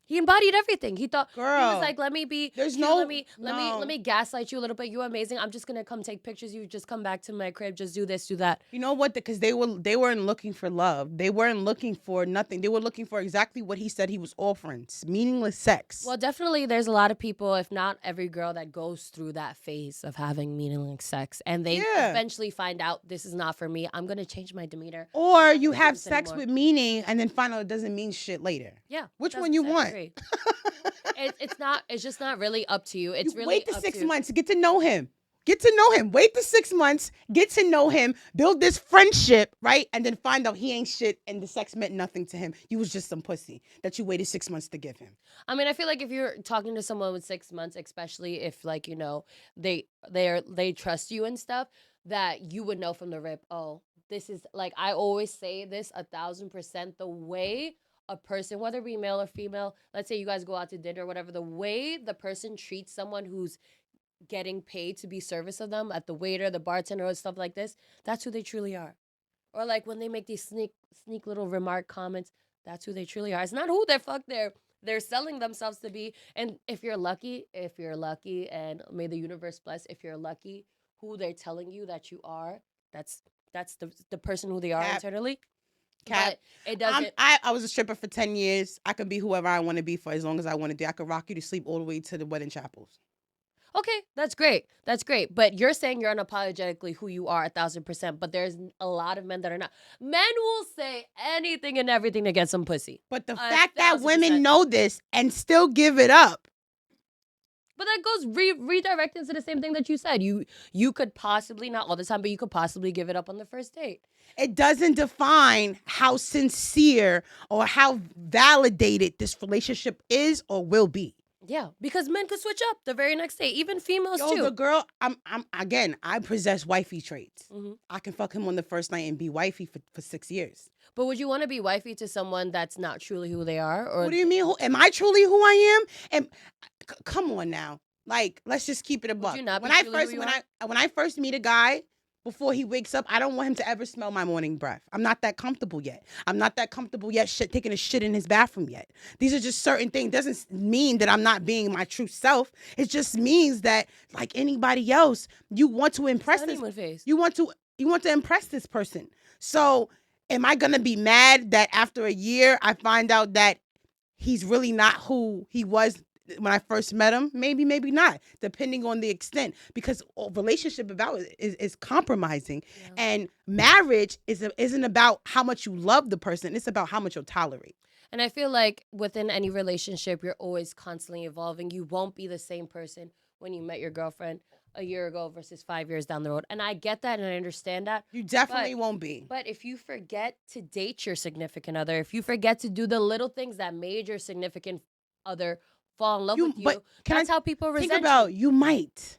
Speaker 2: He embodied everything. He thought,
Speaker 1: girl,
Speaker 2: he was like, let me be
Speaker 1: there's
Speaker 2: cute,
Speaker 1: no,
Speaker 2: let me gaslight you a little bit. You're amazing. I'm just gonna come take pictures. You just come back to my crib. Just do this, do that.
Speaker 1: You know what? Because they weren't looking for love. They weren't looking for nothing. They were looking for exactly what he said he was offering: meaningless sex.
Speaker 2: Well, definitely, there's a lot of people, if not every girl, that goes through that phase of having meaningless sex, and they eventually find out this is not for me. I'm gonna change my demeanor.
Speaker 1: Or you have sex with meaning, and then find out it doesn't mean shit later.
Speaker 2: Yeah,
Speaker 1: which one you want?
Speaker 2: It's not. It's just not really up to you. It's really
Speaker 1: wait the 6 months to get to know him. Get to know him. Wait the 6 months. Get to know him. Build this friendship, right? And then find out he ain't shit, and the sex meant nothing to him. You was just some pussy that you waited 6 months to give him.
Speaker 2: I mean, I feel like if you're talking to someone with 6 months, especially if like they trust you and stuff, that you would know from the rip. Oh, this is like I always say this 1,000%. The way a person, whether it be male or female, let's say you guys go out to dinner or whatever, the way the person treats someone who's getting paid to be service of them, at the waiter, the bartender, or stuff like this, that's who they truly are. Or like when they make these sneak little remark comments, that's who they truly are. It's not who the fuck they're selling themselves to be. And if you're lucky, and may the universe bless, if you're lucky, who they're telling you that you are, that's the person who they are internally.
Speaker 1: Cat.
Speaker 2: But it doesn't.
Speaker 1: I was a stripper for 10 years. I could be whoever I want to be for as long as I want to do. I could rock you to sleep all the way to the wedding chapels.
Speaker 2: Okay, that's great. That's great. But you're saying you're unapologetically who you are 1,000%. But there's a lot of men that are not. Men will say anything and everything to get some pussy.
Speaker 1: But the fact that women know this and still give it up.
Speaker 2: But that goes redirect into the same thing that you said. You could possibly, not all the time, but you could possibly give it up on the first date.
Speaker 1: It doesn't define how sincere or how validated this relationship is or will be.
Speaker 2: Yeah, because men could switch up the very next day, even females too.
Speaker 1: The girl, I possess wifey traits. Mm-hmm. I can fuck him on the first night and be wifey for 6 years.
Speaker 2: But would you want to be wifey to someone that's not truly who they are? Or
Speaker 1: what do you mean? Am I truly who I am? And come on now, like let's just keep it a buck. When I first meet a guy, before he wakes up, I don't want him to ever smell my morning breath. I'm not that comfortable yet. I'm not that comfortable yet taking a shit in his bathroom yet. These are just certain things. Doesn't mean that I'm not being my true self. It just means that, like anybody else, you want to impress You want to impress this person. So am I gonna be mad that after a year I find out that he's really not who he was when I first met him? Maybe not, depending on the extent, because relationship is compromising. Yeah. And marriage isn't about how much you love the person. It's about how much you'll tolerate.
Speaker 2: And I feel like within any relationship, you're always constantly evolving. You won't be the same person when you met your girlfriend a year ago versus 5 years down the road. And I get that and I understand that.
Speaker 1: You definitely won't be.
Speaker 2: But if you forget to date your significant other, if you forget to do the little things that made your significant other fall in love with you, that's how people resent
Speaker 1: you. Think about you might.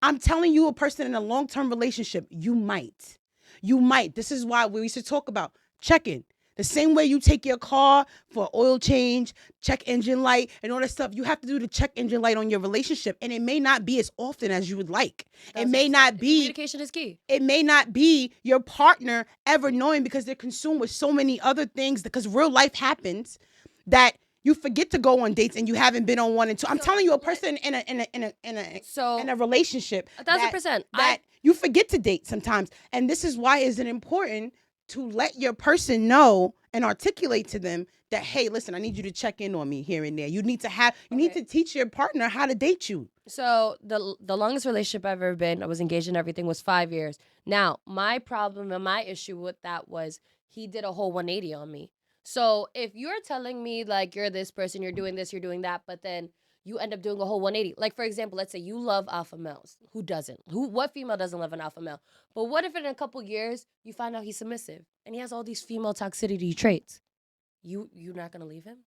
Speaker 1: I'm telling you, a person in a long-term relationship, you might. This is why we used to talk about checking. The same way you take your car for oil change, check engine light, and all that stuff, you have to do the check engine light on your relationship. And it may not be as often as you would like. It may not be.
Speaker 2: Communication is key.
Speaker 1: It may not be your partner ever knowing, because they're consumed with so many other things, because real life happens, that you forget to go on dates and you haven't been on one and two. I'm telling you, a person in a relationship,
Speaker 2: 1,000%,
Speaker 1: that you forget to date sometimes. And this is why it's important to let your person know and articulate to them that, hey, listen, I need you to check in on me here and there. You need to teach your partner how to date you.
Speaker 2: So the longest relationship I've ever been, I was engaged in everything, was 5 years. Now, my problem and my issue with that was he did a whole 180 on me. So if you're telling me like you're this person, you're doing this, you're doing that, but then you end up doing a whole 180. Like, for example, let's say you love alpha males. Who doesn't? What female doesn't love an alpha male? But what if in a couple years you find out he's submissive and he has all these female toxicity traits? You're not gonna leave him?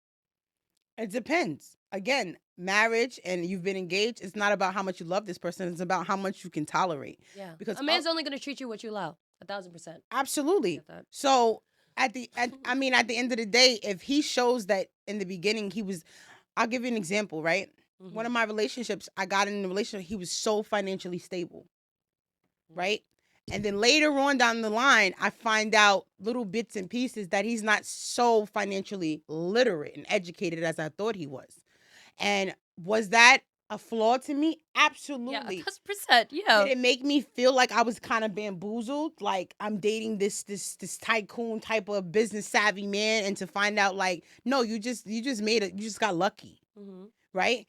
Speaker 1: It depends. Again, marriage and you've been engaged, it's not about how much you love this person. It's about how much you can tolerate.
Speaker 2: Yeah. Because a man's only gonna treat you what you allow. 1,000%.
Speaker 1: Absolutely. So at the end of the day, if he shows that in the beginning he was, I'll give you an example, right? One
Speaker 2: Mm-hmm.
Speaker 1: of my relationships, I got in a relationship, he was so financially stable, right? And then later on down the line, I find out little bits and pieces that he's not so financially literate and educated as I thought he was. And was that a flaw to me?
Speaker 2: Yeah,
Speaker 1: Absolutely.
Speaker 2: 1,000%.
Speaker 1: Did
Speaker 2: Yeah.
Speaker 1: it make me feel like I was kind of bamboozled, like I'm dating this tycoon type of business savvy man, and to find out like, no, you just made it, you just got lucky,
Speaker 2: Mm-hmm.
Speaker 1: right?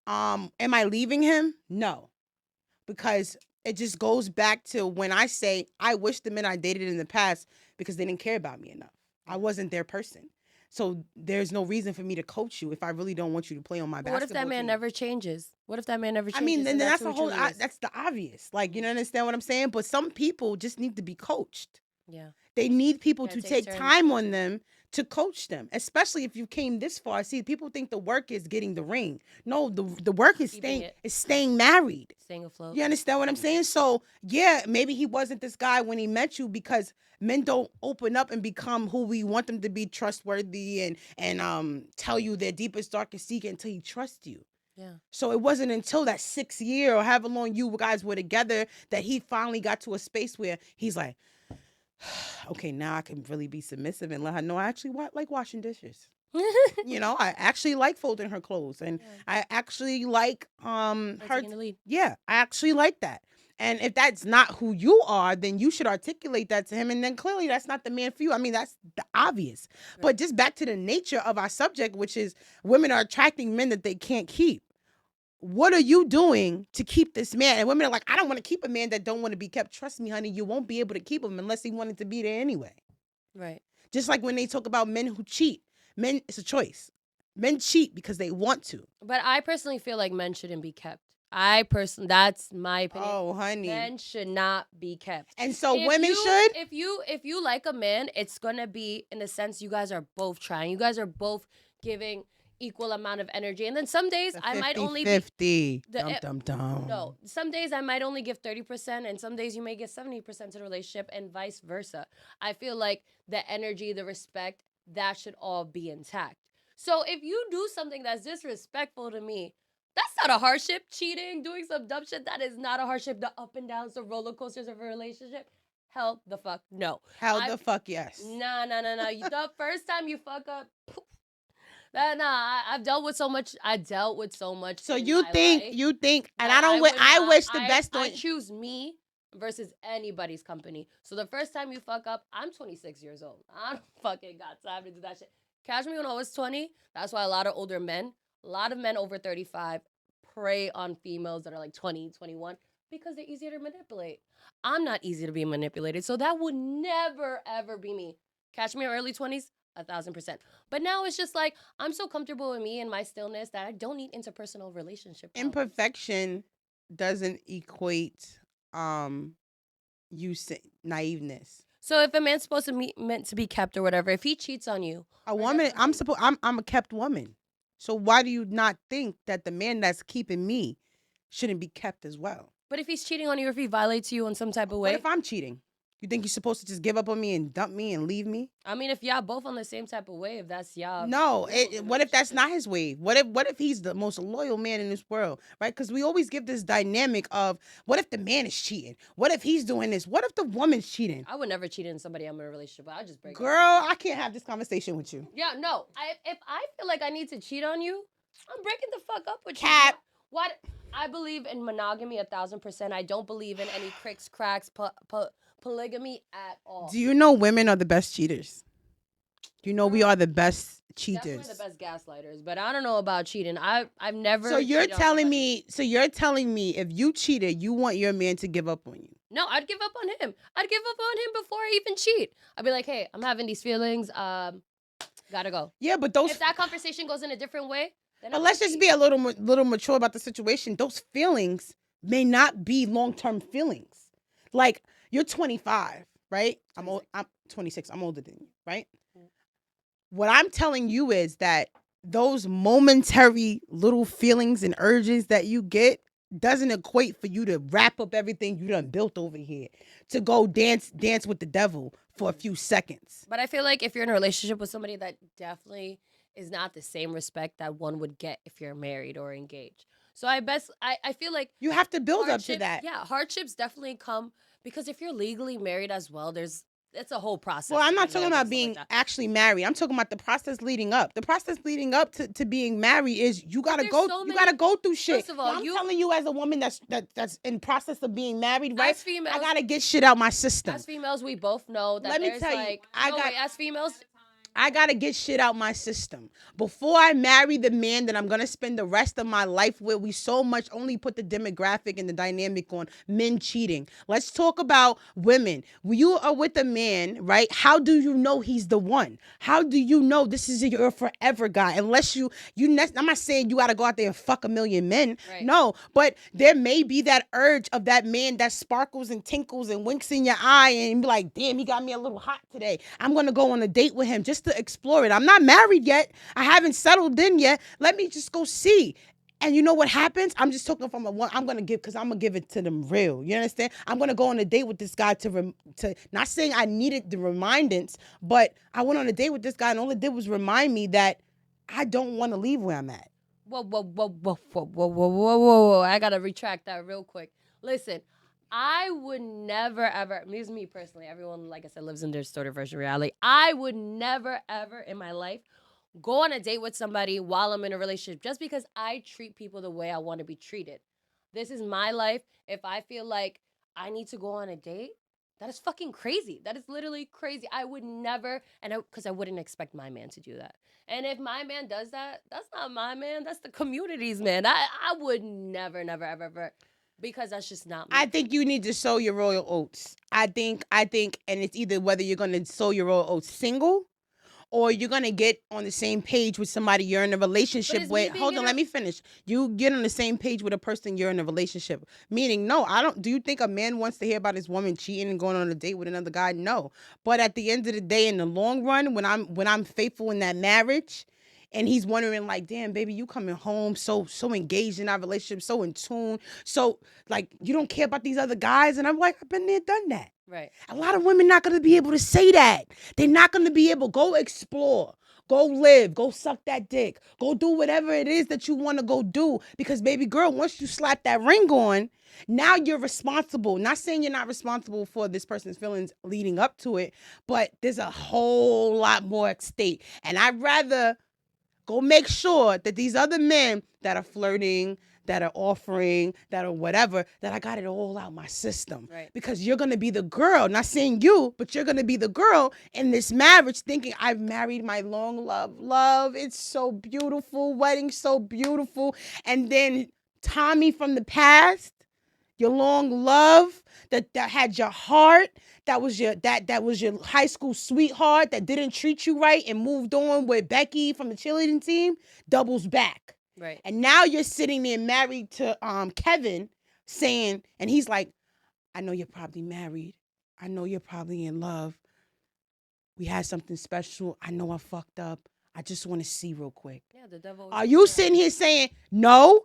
Speaker 1: Am I leaving him? No, because it just goes back to when I say I wish the men I dated in the past because they didn't care about me enough. I
Speaker 2: Yeah.
Speaker 1: wasn't their person. So there's no reason for me to coach you if I really don't want you to play on my
Speaker 2: But what if that
Speaker 1: basketball
Speaker 2: man
Speaker 1: team.
Speaker 2: never changes? What if that man never
Speaker 1: I mean,
Speaker 2: changes
Speaker 1: then
Speaker 2: and that's
Speaker 1: that's
Speaker 2: who
Speaker 1: a
Speaker 2: he
Speaker 1: whole.
Speaker 2: truly is?
Speaker 1: That's the obvious. Like, you
Speaker 2: Mm.
Speaker 1: know, understand what I'm saying? But some people just need to be coached.
Speaker 2: Yeah.
Speaker 1: They need people
Speaker 2: Yeah, it
Speaker 1: to
Speaker 2: takes
Speaker 1: take
Speaker 2: turns
Speaker 1: time on
Speaker 2: coaching.
Speaker 1: them to coach them, especially if you came this far. See, people think the work is getting the ring. No, the work is
Speaker 2: Keeping it,
Speaker 1: staying married.
Speaker 2: staying afloat.
Speaker 1: You understand what I'm saying? So yeah, maybe he wasn't this guy when he met you because men don't open up and become who we want them to be, trustworthy and tell you their deepest, darkest secret until he trusts you.
Speaker 2: Yeah.
Speaker 1: So it wasn't until that 6 year or however long you guys were together that he finally got to a space where he's like, okay, now I can really be submissive and let her know I actually like washing dishes. You know, I actually like folding her clothes, and
Speaker 2: Yeah.
Speaker 1: I actually like
Speaker 2: Her
Speaker 1: her.
Speaker 2: taking the lead.
Speaker 1: Yeah, I actually like that. And if that's not who you are, then you should articulate that to him. And then clearly that's not the man for you. I mean, that's the obvious. But
Speaker 2: Right.
Speaker 1: just back to the nature of our subject, which is women are attracting men that they can't keep. What are you doing to keep this man? And women are like, I don't want to keep a man that don't want to be kept. Trust me, honey, you won't be able to keep him unless he wanted to be there anyway.
Speaker 2: Right.
Speaker 1: Just like when they talk about men who cheat, men, it's a choice. Men cheat because they want to.
Speaker 2: But I personally feel like men shouldn't be kept. I personally, that's my opinion.
Speaker 1: Oh, honey.
Speaker 2: Men should not be kept.
Speaker 1: And so
Speaker 2: If
Speaker 1: women
Speaker 2: you,
Speaker 1: should?
Speaker 2: if you like a man, it's gonna be in a sense you guys are both trying. You guys are both giving equal amount of energy. And then some days I might only be
Speaker 1: 50.
Speaker 2: the
Speaker 1: Dum, dum, dum.
Speaker 2: no. Some days I might only give 30%, and some days you may give 70% to the relationship, and vice versa. I feel like the energy, the respect, that should all be intact. So if you do something that's disrespectful to me, that's not a hardship. Cheating, doing some dumb shit, that is not a hardship. The up and downs, the roller coasters of a relationship, hell the fuck no.
Speaker 1: Hell the fuck yes.
Speaker 2: Nah. The first time you fuck up, I've dealt with so much. I dealt with so much.
Speaker 1: So
Speaker 2: in
Speaker 1: you
Speaker 2: my
Speaker 1: think,
Speaker 2: life
Speaker 1: and
Speaker 2: that
Speaker 1: I
Speaker 2: would not.
Speaker 1: wish the best
Speaker 2: I
Speaker 1: on.
Speaker 2: choose me versus anybody's company. So the first time you fuck up, I'm 26 years old. I don't fucking got time to do that shit. Catch me when I was 20. That's why a lot of older men, a lot of men over 35, prey on females that are like 20, 21 because they're easier to manipulate. I'm not easy to be manipulated, so that would never ever be me. Catch me in early 20s, 1,000%. But now it's just like I'm so comfortable with me and my stillness that I don't need interpersonal relationship problems.
Speaker 1: Imperfection doesn't equate you say naiveness.
Speaker 2: So if a man's supposed to be meant to be kept or whatever, if he cheats on you,
Speaker 1: A woman, I'm a kept woman. So why do you not think that the man that's keeping me shouldn't be kept as well?
Speaker 2: but if he's cheating on you, or if he violates you in some type of
Speaker 1: What
Speaker 2: way,
Speaker 1: if I'm cheating? You think you're supposed to just give up on me and dump me and leave me?
Speaker 2: I mean, if y'all both on the same type of wave, that's y'all.
Speaker 1: No.
Speaker 2: rules in
Speaker 1: What if that's
Speaker 2: relationship.
Speaker 1: not his wave? What if he's the most loyal man in this world, right? Because we always give this dynamic of what if the man is cheating? What if he's doing this? What if the woman's cheating?
Speaker 2: I would never cheat on somebody I'm in a relationship with. I just break up.
Speaker 1: Girl, I can't have this conversation with you.
Speaker 2: Yeah, no. If I feel like I need to cheat on you, I'm breaking the fuck up with
Speaker 1: Cap.
Speaker 2: you. What? I believe in monogamy 1,000%. I don't believe in any cricks, cracks, polygamy at all.
Speaker 1: Do you know women are the best cheaters? Do you know we are the best
Speaker 2: Definitely
Speaker 1: cheaters?
Speaker 2: the best gaslighters, but I don't know about cheating. I've never.
Speaker 1: So you're
Speaker 2: cheated on
Speaker 1: telling
Speaker 2: somebody.
Speaker 1: me if you cheated, you want your man to give up on you.
Speaker 2: No, I'd give up on him. I'd give up on him before I even cheat. I'd be like, hey, I'm having these feelings. Gotta go.
Speaker 1: Yeah, but those
Speaker 2: If that conversation goes in a different way, then
Speaker 1: but
Speaker 2: I'm
Speaker 1: let's
Speaker 2: gonna
Speaker 1: just
Speaker 2: cheat.
Speaker 1: be a little mature about the situation. Those feelings may not be long-term feelings. Like you're 25, right? I'm 26. I'm older than you, right? What I'm telling you is that those momentary little feelings and urges that you get doesn't equate for you to wrap up everything you done built over here to go dance with the devil for a few seconds.
Speaker 2: But I feel like if you're in a relationship with somebody, that definitely is not the same respect that one would get if you're married or engaged. So I feel like
Speaker 1: You have to build up to
Speaker 2: hardships,
Speaker 1: that.
Speaker 2: yeah, hardships definitely come because if you're legally married as well, it's a whole process
Speaker 1: Well, I'm
Speaker 2: to
Speaker 1: not
Speaker 2: get
Speaker 1: talking
Speaker 2: married
Speaker 1: about
Speaker 2: and stuff like
Speaker 1: being
Speaker 2: that.
Speaker 1: actually married. I'm talking about the process leading up. The process leading up to being married is you gotta
Speaker 2: There's
Speaker 1: go.
Speaker 2: so
Speaker 1: You gotta
Speaker 2: many.
Speaker 1: go through shit.
Speaker 2: First of all,
Speaker 1: Now, I'm telling you, as a woman that's in process of being married, right?
Speaker 2: as
Speaker 1: I
Speaker 2: females,
Speaker 1: gotta get shit out my system.
Speaker 2: as females, we both know that
Speaker 1: Let me
Speaker 2: there's
Speaker 1: tell you,
Speaker 2: like no way. As females,
Speaker 1: I gotta get shit out my system before I marry the man that I'm gonna spend the rest of my life with. We so much only put the demographic and the dynamic on men cheating. Let's talk about women. When you are with a man, right? How do you know he's the one? How do you know this is your forever guy? Unless I'm not saying you gotta go out there and fuck a million men.
Speaker 2: Right.
Speaker 1: No, but there may be that urge of that man that sparkles and tinkles and winks in your eye and be like, damn, he got me a little hot today. I'm gonna go on a date with him just to explore it. I'm not married yet. I haven't settled in yet. Let me just go see. And you know what happens? I'm just talking from a one. I'm gonna give because I'm gonna give it to them real. You understand? I'm gonna go on a date with this guy to not saying I needed the remindance, but I went on a date with this guy and all it did was remind me that I don't want to leave where I'm at.
Speaker 2: whoa, whoa, whoa, whoa, whoa, whoa, whoa, whoa, whoa, whoa. I gotta retract that real quick. Listen, I would never ever, this is me personally, everyone, like I said, lives in their distorted version of reality. I would never ever in my life go on a date with somebody while I'm in a relationship just because I treat people the way I want to be treated. This is my life. If I feel like I need to go on a date, that is fucking crazy. That is literally crazy. I would never, because I wouldn't expect my man to do that. And if my man does that, that's not my man. That's the community's man. I would never, never, ever, ever, because that's just not me.
Speaker 1: I think you need to sow your royal oats. I think, and it's either whether you're gonna sow your royal oats single or you're gonna get on the same page with somebody you're in a relationship with. Hold on, let me finish. You get on the same page with a person you're in a relationship. Meaning, no, I don't. Do you think a man wants to hear about his woman cheating and going on a date with another guy? No. But at the end of the day, in the long run, when I'm faithful in that marriage, and he's wondering like, damn, baby, you coming home so engaged in our relationship, so in tune, so like you don't care about these other guys, and I'm like, I've been there, done that.
Speaker 2: Right.
Speaker 1: A lot of women not going to be able to say that. They're not going to be able go explore, go live, go suck that dick, go do whatever it is that you want to go do. Because baby girl, once you slap that ring on, now you're responsible. Not saying you're not responsible for this person's feelings leading up to it, but there's a whole lot more at stake. And I'd rather go make sure that these other men that are flirting, that are offering, that are whatever, that I got it all out my system.
Speaker 2: Right.
Speaker 1: Because you're going to be the girl, not saying you, but you're going to be the girl in this marriage thinking, I've married my long love. Love, it's so beautiful. Wedding, so beautiful. And then Tommy from the past, your long love that had your heart, that was your high school sweetheart that didn't treat you right and moved on with Becky from the cheerleading team, doubles back.
Speaker 2: Right.
Speaker 1: And now you're sitting there married to Kevin saying, and he's like, I know you're probably married. I know you're probably in love. We had something special. I know I fucked up. I just want to see real quick.
Speaker 2: Yeah, the devil.
Speaker 1: Are you sitting here saying no?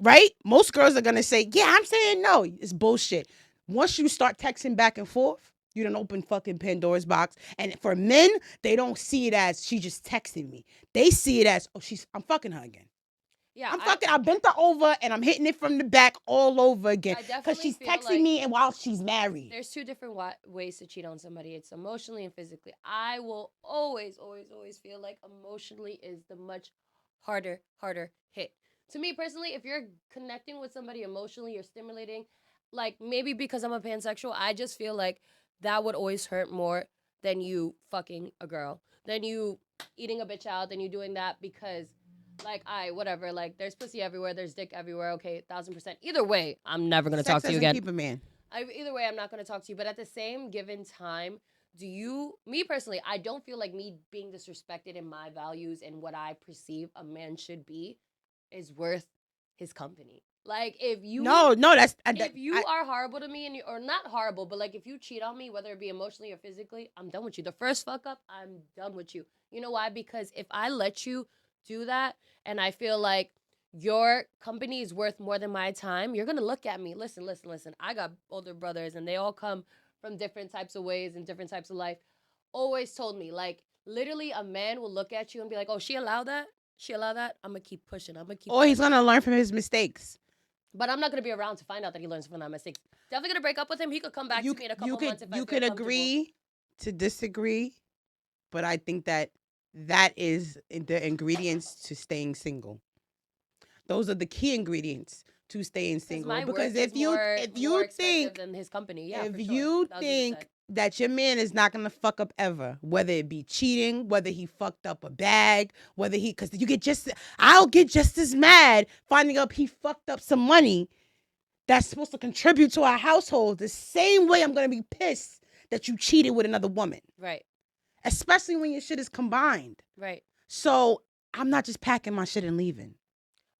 Speaker 1: Right? Most girls are gonna say, yeah, I'm saying no. It's bullshit. Once you start texting back and forth, you don't open fucking Pandora's box. And for men, they don't see it as she just texting me. They see it as, oh, I'm fucking her again.
Speaker 2: Yeah,
Speaker 1: I bent her over and I'm hitting it from the back all over again.
Speaker 2: I
Speaker 1: Because
Speaker 2: definitely
Speaker 1: she's
Speaker 2: feel
Speaker 1: texting
Speaker 2: like
Speaker 1: me and while she's married.
Speaker 2: there's two different ways to cheat on somebody. It's emotionally and physically. I will always, always, always feel like emotionally is the much harder hit. To me personally, if you're connecting with somebody emotionally, you're stimulating, like maybe because I'm a pansexual, I just feel like that would always hurt more than you fucking a girl, than you eating a bitch out, than you doing that because like whatever, like there's pussy everywhere, there's dick everywhere, okay, 1000%. Either way, I'm never gonna talk to you again.
Speaker 1: Keep a man.
Speaker 2: Either way, I'm not gonna talk to you. But at the same given time, me personally, I don't feel like me being disrespected in my values and what I perceive a man should be is worth his company. Like if you if you are horrible to me or not horrible, but like if you cheat on me, whether it be emotionally or physically, I'm done with you. The first fuck up, I'm done with you. You know why? Because if I let you do that and I feel like your company is worth more than my time, you're gonna look at me. Listen. I got older brothers and they all come from different types of ways and different types of life, always told me, like, literally, a man will look at you and be like, "Oh, she allowed that? She allowed that? I'm gonna keep pushing. I'm gonna keep
Speaker 1: Or he's
Speaker 2: pushing."
Speaker 1: gonna learn from his mistakes.
Speaker 2: But I'm not gonna be around to find out that he learns from that mistakes. Definitely gonna break up with him. He could come back
Speaker 1: You
Speaker 2: to me in a
Speaker 1: you
Speaker 2: couple
Speaker 1: could
Speaker 2: months if I
Speaker 1: you
Speaker 2: feel
Speaker 1: could
Speaker 2: comfortable.
Speaker 1: agree to disagree, but I think that that is the ingredients to staying single. Those are the key ingredients to staying
Speaker 2: Because
Speaker 1: single.
Speaker 2: my
Speaker 1: Because
Speaker 2: worth is more
Speaker 1: if
Speaker 2: more
Speaker 1: you
Speaker 2: expensive
Speaker 1: think
Speaker 2: than his company. Yeah,
Speaker 1: if
Speaker 2: for sure.
Speaker 1: you
Speaker 2: 1000%.
Speaker 1: think that your man is not gonna fuck up ever, whether it be cheating, whether he fucked up a bag, whether he, because you get just, I'll get just as mad finding out he fucked up some money that's supposed to contribute to our household the same way I'm gonna be pissed that you cheated with another woman,
Speaker 2: Right.
Speaker 1: especially when your shit is combined.
Speaker 2: Right.
Speaker 1: So I'm not just packing my shit and leaving.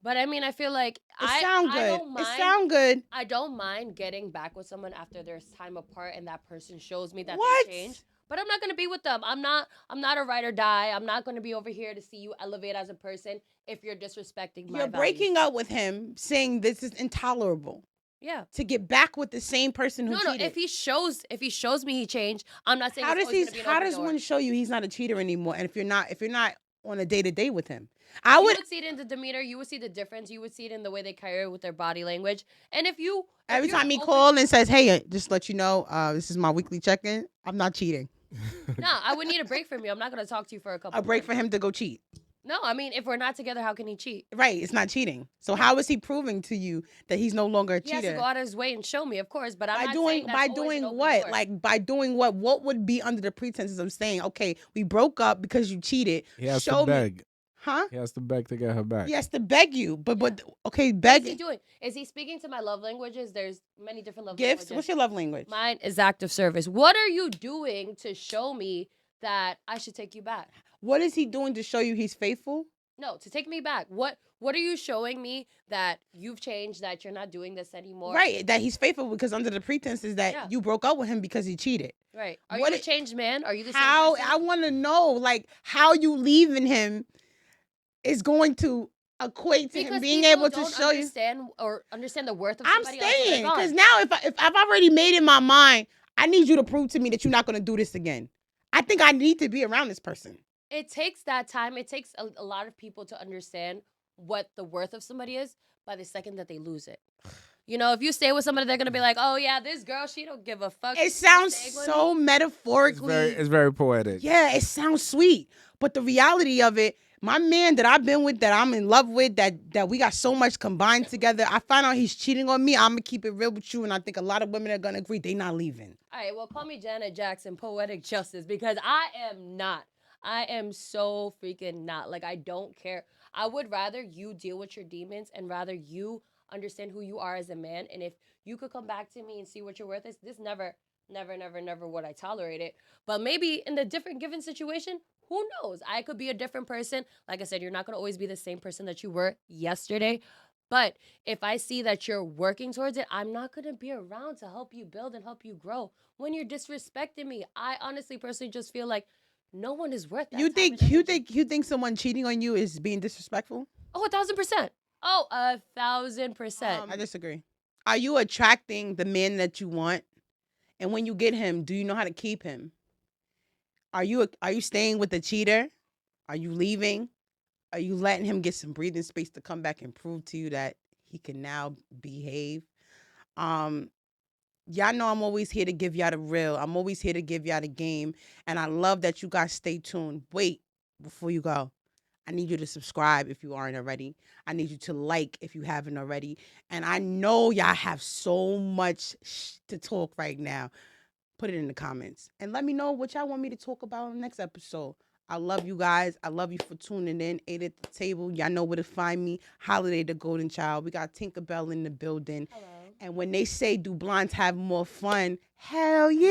Speaker 2: But I mean, I feel like
Speaker 1: It sound
Speaker 2: I
Speaker 1: good.
Speaker 2: don't
Speaker 1: It
Speaker 2: mind.
Speaker 1: sound good.
Speaker 2: I don't mind getting back with someone after there's time apart and that person shows me that
Speaker 1: What?
Speaker 2: they changed. But I'm not gonna be with them. I'm not a ride or die. I'm not gonna be over here to see you elevate as a person if you're disrespecting my
Speaker 1: You're
Speaker 2: values.
Speaker 1: breaking up with him, saying this is intolerable.
Speaker 2: Yeah.
Speaker 1: To get back with the same person who
Speaker 2: No,
Speaker 1: cheated.
Speaker 2: if he shows me he changed, I'm not saying
Speaker 1: How
Speaker 2: it's
Speaker 1: does
Speaker 2: always gonna be an
Speaker 1: how
Speaker 2: open
Speaker 1: does
Speaker 2: door.
Speaker 1: one show you he's not a cheater anymore? And if you're not on a day to day with him,
Speaker 2: You would see it in the demeanor. You would see the difference. You would see it in the way they carry it with their body language. And if
Speaker 1: every
Speaker 2: you're
Speaker 1: time he
Speaker 2: open-
Speaker 1: call and says, "Hey, just let you know, this is my weekly check in. I'm not cheating."
Speaker 2: nah, I would need a break from you. I'm not gonna talk to you for a couple.
Speaker 1: A break
Speaker 2: months.
Speaker 1: for him to go cheat.
Speaker 2: No, I mean, if we're not together, how can he cheat?
Speaker 1: Right, it's not cheating. So how is he proving to you that he's no longer a
Speaker 2: He has
Speaker 1: cheater?
Speaker 2: to go out of his way and show me, of course. But I'm
Speaker 1: by
Speaker 2: not
Speaker 1: doing
Speaker 2: saying that's
Speaker 1: by
Speaker 2: always
Speaker 1: doing
Speaker 2: an open
Speaker 1: what?
Speaker 2: door.
Speaker 1: Like by doing what? What would be under the pretenses of saying, "Okay, we broke up because you cheated."
Speaker 3: He has
Speaker 1: Show
Speaker 3: to beg.
Speaker 1: me, huh?
Speaker 3: He has to beg to get her back.
Speaker 1: He has to beg you, but okay,
Speaker 2: What is he
Speaker 1: beg
Speaker 2: doing? Is he speaking to my love languages? There's many different love
Speaker 1: gifts.
Speaker 2: languages.
Speaker 1: What's your love language?
Speaker 2: Mine is act of service. What are you doing to show me that I should take you back?
Speaker 1: What is he doing to show you he's faithful?
Speaker 2: No, to take me back. What are you showing me that you've changed, that you're not doing this anymore?
Speaker 1: Right, that he's faithful because under the pretense is that
Speaker 2: Yeah.
Speaker 1: you broke up with him because he cheated.
Speaker 2: Right. Are
Speaker 1: What
Speaker 2: you a changed man? Are you the
Speaker 1: How
Speaker 2: same
Speaker 1: I
Speaker 2: person?
Speaker 1: want to know, like, how you leaving him is going to equate to him
Speaker 2: Because
Speaker 1: being
Speaker 2: people
Speaker 1: able to
Speaker 2: don't
Speaker 1: show you.
Speaker 2: understand the worth of
Speaker 1: I'm
Speaker 2: somebody else when
Speaker 1: staying
Speaker 2: they're
Speaker 1: because
Speaker 2: gone.
Speaker 1: now if I've already made in my mind, I need you to prove to me that you're not going to do this again. I think I need to be around this person.
Speaker 2: It takes that time. It takes a lot of people to understand what the worth of somebody is by the second that they lose it. You know, if you stay with somebody, they're gonna be like, "Oh yeah, this girl, she don't give a fuck."
Speaker 1: It
Speaker 2: She's
Speaker 1: sounds
Speaker 2: staying with
Speaker 1: so
Speaker 2: me."
Speaker 1: metaphorically.
Speaker 3: It's very poetic.
Speaker 1: Yeah, it sounds sweet, but the reality of it, my man that I've been with, that I'm in love with, that we got so much combined together, I find out he's cheating on me. I'm gonna keep it real with you, and I think a lot of women are gonna agree they not leaving.
Speaker 2: All right, well, call me Janet Jackson, poetic justice, because I am not. I am so freaking not. Like, I don't care. I would rather you deal with your demons and rather you understand who you are as a man. And if you could come back to me and see what your worth is, this never, never, never, never would I tolerate it. But maybe in the different given situation, who knows? I could be a different person. Like I said, you're not going to always be the same person that you were yesterday. But if I see that you're working towards it, I'm not going to be around to help you build and help you grow. When you're disrespecting me, I honestly, personally just feel like no one is worth that.
Speaker 1: You think someone cheating on you is being disrespectful?
Speaker 2: Oh, 1,000%. Oh, 1,000%.
Speaker 1: I disagree. Are you attracting the man that you want? And when you get him, do you know how to keep him? Are you staying with the cheater? Are you leaving? Are you letting him get some breathing space to come back and prove to you that he can now behave? Y'all know I'm always here to give y'all the real. I'm always here to give y'all the game. And I love that you guys stay tuned. Wait, before you go, I need you to subscribe if you aren't already. I need you to like if you haven't already. And I know y'all have so much to talk right now. Put it in the comments. And let me know what y'all want me to talk about in the next episode. I love you guys. I love you for tuning in. 8 at the table. Y'all know where to find me. Holiday the Golden Child. We got Tinkerbell in the building.
Speaker 2: Hello.
Speaker 1: And when they say, do blondes have more fun? Hell yeah.